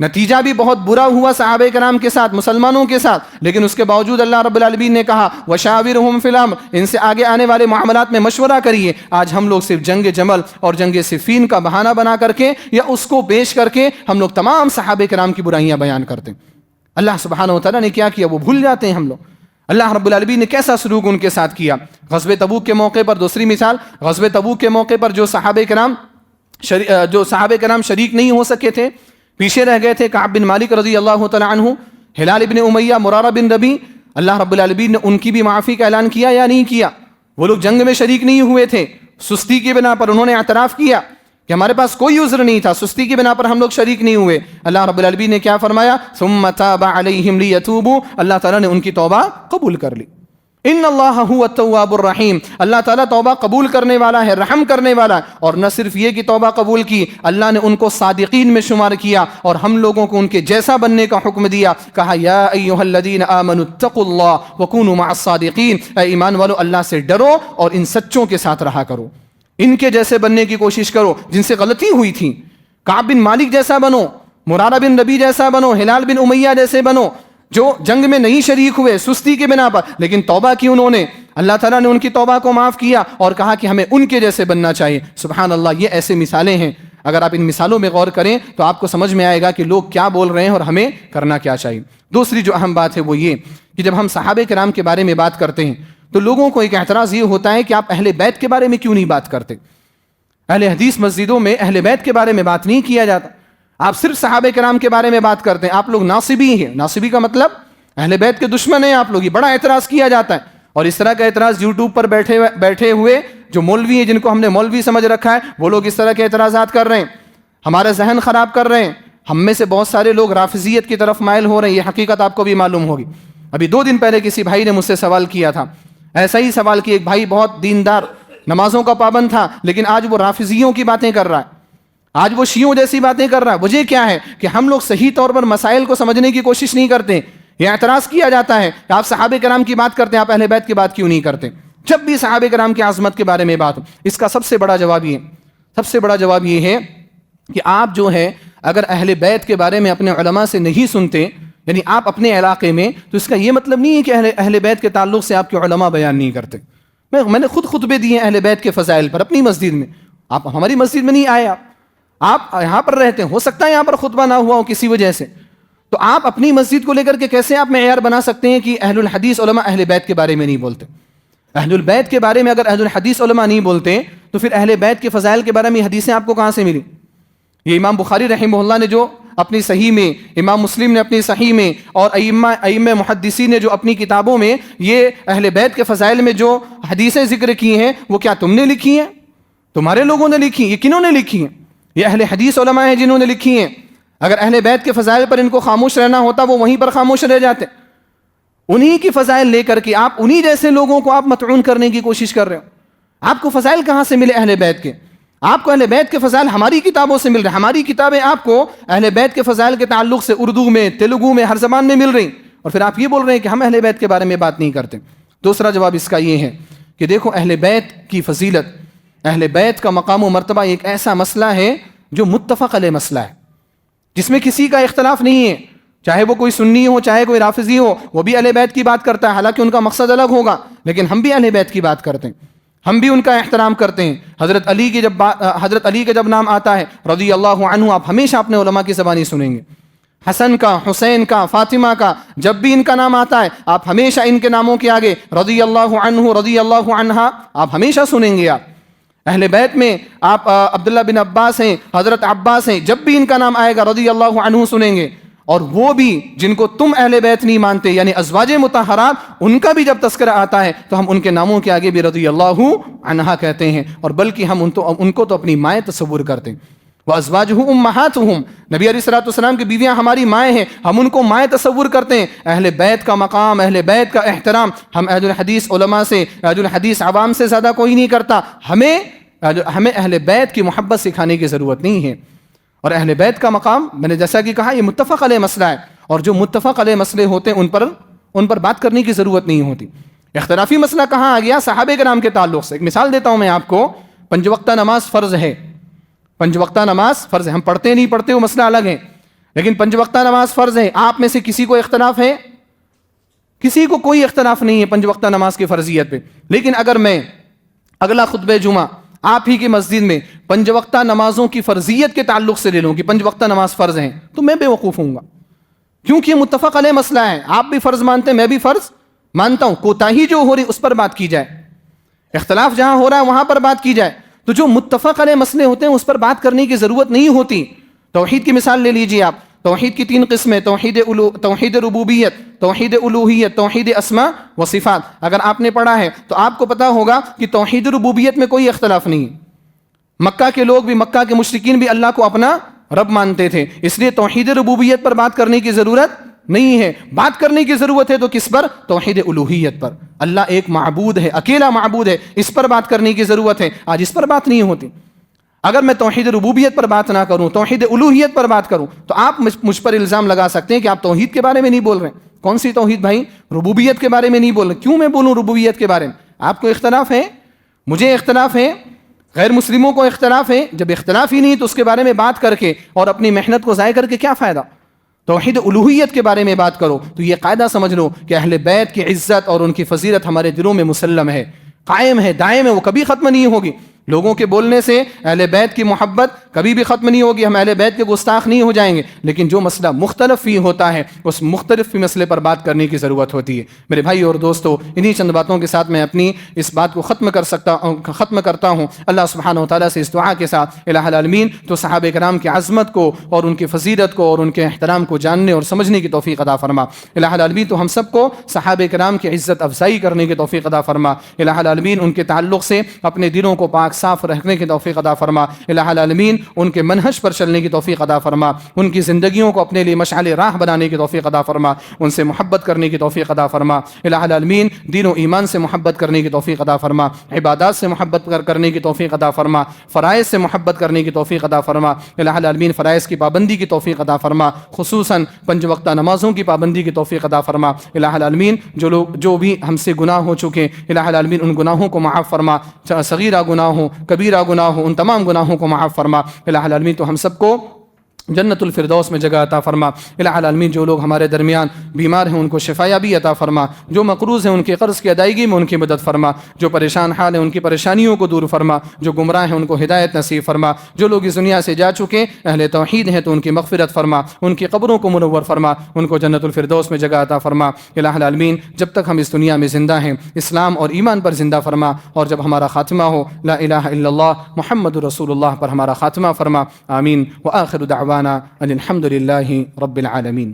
Speaker 1: نتیجہ بھی بہت برا ہوا صحابہ کرام کے ساتھ، مسلمانوں کے ساتھ، لیکن اس کے باوجود اللہ رب العالمین نے کہا وَشَاوِرْهُمْ فِي الْأَمْرِ، ان سے آگے آنے والے معاملات میں مشورہ کریے. آج ہم لوگ صرف جنگ جمل اور جنگ صفین کا بہانہ بنا کر کے یا اس کو پیش کر کے ہم لوگ تمام صحابہ کرام کی برائیاں بیان کرتے ہیں. اللہ سبحانہ و تعالیٰ نے کیا کیا وہ بھول جاتے ہیں ہم لوگ. اللہ رب العالمین نے کیسا سلوک ان کے ساتھ کیا. غزوہ تبوک کے موقع پر دوسری مثال، غزوہ تبوک کے موقع پر جو صحابہ کرام شریک نہیں ہو سکے تھے، پیچھے رہ گئے تھے، کعب بن مالک رضی اللہ تعالیٰ عنہ، ہلال بن امیہ، مرارہ بن ربی، اللہ رب العالمین نے ان کی بھی معافی کا اعلان کیا یا نہیں کیا؟ وہ لوگ جنگ میں شریک نہیں ہوئے تھے، سستی کی بنا پر انہوں نے اعتراف کیا کہ ہمارے پاس کوئی عذر نہیں تھا، سستی کی بنا پر ہم لوگ شریک نہیں ہوئے. اللہ رب العالمین نے کیا فرمایا؟ ثم تاب علیہم لیتوبوا، اللہ تعالیٰ نے ان کی توبہ قبول کر لی. ان اللہ هو التواب الرحیم، اللہ تعالیٰ توبہ قبول کرنے والا ہے، رحم کرنے والا ہے. اور نہ صرف یہ کہ توبہ قبول کی، اللہ نے ان کو صادقین میں شمار کیا اور ہم لوگوں کو ان کے جیسا بننے کا حکم دیا. کہا یا ایھا الذین آمنوا اتقوا اللہ وکونوا مع الصادقین، اے ایمان والو اللہ سے ڈرو اور ان سچوں کے ساتھ رہا کرو، ان کے جیسے بننے کی کوشش کرو جن سے غلطی ہوئی تھی. کعب بن مالک جیسا بنو، مرارہ بن ربی جیسا بنو، ہلال بن امیہ جیسے بنو، جو جنگ میں نہیں شریک ہوئے سستی کے بنا پر، لیکن توبہ کی انہوں نے. اللہ تعالیٰ نے ان کی توبہ کو معاف کیا اور کہا کہ ہمیں ان کے جیسے بننا چاہیے. سبحان اللہ، یہ ایسے مثالیں ہیں. اگر آپ ان مثالوں میں غور کریں تو آپ کو سمجھ میں آئے گا کہ لوگ کیا بول رہے ہیں اور ہمیں کرنا کیا چاہیے. دوسری جو اہم بات ہے وہ یہ کہ جب ہم صحابہ کرام کے بارے میں بات کرتے ہیں تو لوگوں کو ایک اعتراض یہ ہوتا ہے کہ آپ اہل بیت کے بارے میں کیوں نہیں بات کرتے؟ اہل حدیث مسجدوں میں اہل بیت کے بارے میں بات نہیں کیا جاتا، آپ صرف صحابہ کرام کے بارے میں بات کرتے ہیں. آپ لوگ ناصبی ہیں. ناصبی کا مطلب اہل بیت کے دشمن ہیں آپ لوگ. یہ بڑا اعتراض کیا جاتا ہے. اور اس طرح کا اعتراض یوٹیوب پر بیٹھے ہوئے جو مولوی ہیں، جن کو ہم نے مولوی سمجھ رکھا ہے، وہ لوگ اس طرح کے اعتراضات کر رہے ہیں، ہمارا ذہن خراب کر رہے ہیں. ہم میں سے بہت سارے لوگ رافضیت کی طرف مائل ہو رہے ہیں. یہ حقیقت آپ کو بھی معلوم ہوگی. ابھی 2 دن پہلے کسی بھائی نے مجھ سے سوال کیا تھا، ایسا ہی سوال کہ ایک بھائی بہت دیندار، نمازوں کا پابند تھا، لیکن آج وہ رافضیوں کی باتیں کر رہا ہے، آج وہ شیعوں جیسی باتیں کر رہا ہے. وجہ کیا ہے کہ ہم لوگ صحیح طور پر مسائل کو سمجھنے کی کوشش نہیں کرتے. یہ اعتراض کیا جاتا ہے کہ آپ صحابہ کرام کی بات کرتے ہیں، آپ اہل بیت کی بات کیوں نہیں کرتے؟ جب بھی صحابہ کرام کی عظمت کے بارے میں بات ہو، اس کا سب سے بڑا جواب یہ ہے کہ آپ جو ہے اگر اہل بیت کے بارے میں اپنے علماء سے نہیں سنتے، یعنی آپ اپنے علاقے میں، تو اس کا یہ مطلب نہیں ہے کہ اہل بیت کے تعلق سے آپ کے علماء بیان نہیں کرتے. میں نے خود خطبے دیے اہل بیت کے فضائل پر اپنی مسجد میں. آپ ہماری مسجد میں نہیں آئے, آپ یہاں پر رہتے ہیں, ہو سکتا ہے یہاں پر خطبہ نہ ہوا ہو کسی وجہ سے, تو آپ اپنی مسجد کو لے کر کے کیسے آپ معیار بنا سکتے ہیں کہ اہل الحدیث علماء اہل بیت کے بارے میں نہیں بولتے؟ اہل البیت کے بارے میں اگر اہل الحدیث علماء نہیں بولتے تو پھر اہل بیت کے فضائل کے بارے میں حدیثیں آپ کو کہاں سے ملی؟ یہ امام بخاری رحمہ اللہ نے جو اپنی صحیح میں, امام مسلم نے اپنی صحیح میں, اور ائمہ محدثین نے جو اپنی کتابوں میں یہ اہل بیت کے فضائل میں جو حدیثیں ذکر کی ہیں, وہ کیا تم نے لکھی ہیں؟ تمہارے لوگوں نے لکھی؟ یہ کنہوں نے لکھی ہیں؟ یہ اہل حدیث علماء ہیں جنہوں نے لکھی ہیں. اگر اہل بیت کے فضائل پر ان کو خاموش رہنا ہوتا وہ وہیں پر خاموش رہ جاتے. انہی کی فضائل لے کر کے آپ انہی جیسے لوگوں کو آپ مطعون کرنے کی کوشش کر رہے ہو. آپ کو فضائل کہاں سے ملے اہل بیت کے؟ آپ کو اہل بیت کے فضائل ہماری کتابوں سے مل رہے ہیں. ہماری کتابیں آپ کو اہل بیت کے فضائل کے تعلق سے اردو میں, تیلگو میں, ہر زبان میں مل رہی, اور پھر آپ یہ بول رہے ہیں کہ ہم اہل بیت کے بارے میں بات نہیں کرتے. دوسرا جواب اس کا یہ ہے کہ دیکھو, اہل بیت کی فضیلت, اہل بیت کا مقام و مرتبہ ایک ایسا مسئلہ ہے جو متفق علیہ مسئلہ ہے, جس میں کسی کا اختلاف نہیں ہے. چاہے وہ کوئی سنی ہو, چاہے کوئی رافضی ہو, وہ بھی اہل بیت کی بات کرتا ہے, حالانکہ ان کا مقصد الگ ہوگا, لیکن ہم بھی اہل بیت کی بات کرتے ہیں, ہم بھی ان کا احترام کرتے ہیں. حضرت علی کا جب نام آتا ہے رضی اللہ عنہ, آپ ہمیشہ اپنے علماء کی زبانی سنیں گے. حسن کا, حسین کا, فاطمہ کا, جب بھی ان کا نام آتا ہے آپ ہمیشہ ان کے ناموں کے آگے رضی اللہ عنہ, رضی اللہ عنہا آپ ہمیشہ سنیں گے. آپ اہل بیت میں آپ عبداللہ بن عباس ہیں, حضرت عباس ہیں, جب بھی ان کا نام آئے گا رضی اللہ عنہ سنیں گے. اور وہ بھی جن کو تم اہل بیت نہیں مانتے, یعنی ازواج مطہرات, ان کا بھی جب تذکرہ آتا ہے تو ہم ان کے ناموں کے آگے بھی رضی اللہ عنہا کہتے ہیں, اور بلکہ ہم ان کو تو اپنی مائیں تصور کرتے ہیں. وَأَزْوَاجُهُ أُمَّهَاتُهُمْ, نبی علیہ الصلوۃ والسلام کی بیویاں ہماری مائیں ہیں, ہم ان کو مائیں تصور کرتے ہیں. اہل بیت کا مقام, اہل بیت کا احترام ہم اہل الحدیث علماء سے, اہل الحدیث عوام سے زیادہ کوئی نہیں کرتا. ہمیں اہل بیت کی محبت سکھانے کی ضرورت نہیں ہے. اور اہل بیت کا مقام, میں نے جیسا کہ کہا, یہ متفق علیہ مسئلہ ہے, اور جو متفق علیہ مسئلے ہوتے ہیں ان پر بات کرنے کی ضرورت نہیں ہوتی. اختلافی مسئلہ کہاں آ گیا؟ صحابہ کرام کے تعلق سے. ایک مثال دیتا ہوں میں آپ کو. 5 وقتہ نماز فرض ہے, 5 وقتہ نماز فرض ہے. ہم پڑھتے نہیں پڑھتے وہ مسئلہ الگ ہے, لیکن 5 وقتہ نماز فرض ہے. آپ میں سے کسی کو اختلاف ہے؟ کسی کو کوئی اختلاف نہیں ہے 5 وقتہ نماز کی فرضیت پہ. لیکن اگر میں اگلا خطبہ جمعہ آپ ہی کی مسجد میں 5 وقتہ نمازوں کی فرضیت کے تعلق سے لے لوں کہ 5 وقتہ نماز فرض ہیں, تو میں بے وقوف ہوں گا, کیونکہ یہ متفق علیہ مسئلہ ہے. آپ بھی فرض مانتے ہیں, میں بھی فرض مانتا ہوں. کوتاہی جو ہو رہی اس پر بات کی جائے, اختلاف جہاں ہو رہا ہے وہاں پر بات کی جائے. تو جو متفق علیہ مسئلے ہوتے ہیں اس پر بات کرنے کی ضرورت نہیں ہوتی. توحید کی مثال لے لیجئے آپ. توحید کی 3 قسمیں, توحید ربوبیت, توحید الوہیت, توحید اسماء و صفات. اگر آپ نے پڑھا ہے تو آپ کو پتا ہوگا کہ توحید ربوبیت میں کوئی اختلاف نہیں. مکہ کے لوگ بھی, مکہ کے مشرکین بھی اللہ کو اپنا رب مانتے تھے, اس لیے توحید ربوبیت پر بات کرنے کی ضرورت نہیں ہے. بات کرنے کی ضرورت ہے تو کس پر؟ توحید الوہیت پر. اللہ ایک معبود ہے, اکیلا معبود ہے, اس پر بات کرنے کی ضرورت ہے. آج اس پر بات نہیں ہوتی. اگر میں توحید ربوبیت پر بات نہ کروں, توحید الوہیت پر بات کروں, تو آپ مجھ پر الزام لگا سکتے ہیں کہ آپ توحید کے بارے میں نہیں بول رہے. کون سی توحید بھائی؟ ربوبیت کے بارے میں نہیں بول رہے. کیوں میں بولوں ربوبیت کے بارے میں؟ آپ کو اختلاف ہے, مجھے اختلاف ہے, غیر مسلموں کو اختلاف ہے. جب اختلاف ہی نہیں تو اس کے بارے میں بات کر کے اور اپنی محنت کو ضائع کر کے کیا فائدہ؟ توحید الوہیت کے بارے میں بات کرو. تو یہ قاعدہ سمجھ لو کہ اہل بیت کی عزت اور ان کی فضیلت ہمارے دلوں میں مسلم ہے, قائم ہے, دائم ہے, وہ کبھی ختم نہیں ہوگی. لوگوں کے بولنے سے اہل بیت کی محبت کبھی بھی ختم نہیں ہوگی, ہم اہل بیت کے گستاخ نہیں ہو جائیں گے. لیکن جو مسئلہ مختلف ہی ہوتا ہے اس مختلف مسئلے پر بات کرنے کی ضرورت ہوتی ہے. میرے بھائی اور دوستو, انہی چند باتوں کے ساتھ میں اپنی اس بات کو ختم کرتا ہوں. اللہ سبحانہ و تعالیٰ سے اس دعا کے ساتھ, الہ العالمین تو صحابہ کرام کی عظمت کو اور ان کی فضیلت کو اور ان کے احترام کو جاننے اور سمجھنے کی توفیق عطا فرما. الہ العالمین تو ہم سب کو صحابہ کرام کی عزت افزائی کرنے کی توفیق عطا فرما. الہ العالمین ان کے تعلق سے اپنے دلوں کو پاک صاف رکھنے کی توفیق عطا فرما. الہ العالمین ان کے منہج پر چلنے کی توفیق عطا فرما. ان کی زندگیوں کو اپنے لیے مشعل راہ بنانے کی توفیق عطا فرما. ان سے محبت کرنے کی توفیق عطا فرما. الہ العالمین دین و ایمان سے محبت کرنے کی توفیق عطا فرما. عبادات سے محبت کرنے کی توفیق عطا فرما. فرائض سے محبت کرنے کی توفیق عطا فرما. الہ العالمین فرائض کی پابندی کی توفیق عطا فرما, خصوصاً 5 وقتہ نمازوں کی پابندی کی توفیق عطا فرما. الہ العالمین جو بھی ہم سے گناہ ہو چکے, الہ العالمین ان گناہوں کو معاف فرما. صغیرہ گناہ ہو, کبیرہ گناہ ہو, ان تمام گناہوں کو معاف فرما. الہ العالمین تو ہم سب کو جنت الفردوس میں جگہ عطا فرما۔ الہ العالمین جو لوگ ہمارے درمیان بیمار ہیں ان کو شفایابی عطا فرما، جو مقروض ہیں ان کے قرض کی ادائیگی میں ان کی مدد فرما، جو پریشان حال ہیں ان کی پریشانیوں کو دور فرما، جو گمراہ ہیں ان کو ہدایت نصیب فرما، جو لوگ اس دنیا سے جا چکے اہل توحید ہیں تو ان کی مغفرت فرما، ان کی قبروں کو منور فرما، ان کو جنت الفردوس میں جگہ عطا فرما۔ الہ العالمین جب تک ہم اس دنیا میں زندہ ہیں اسلام اور ایمان پر زندہ فرما، اور جب ہمارا خاتمہ ہو لا الہ الا اللہ محمد رسول اللہ پر ہمارا خاتمہ فرما۔ آمین۔ وآخر دعوانا ان الحمد للہ رب العالمین۔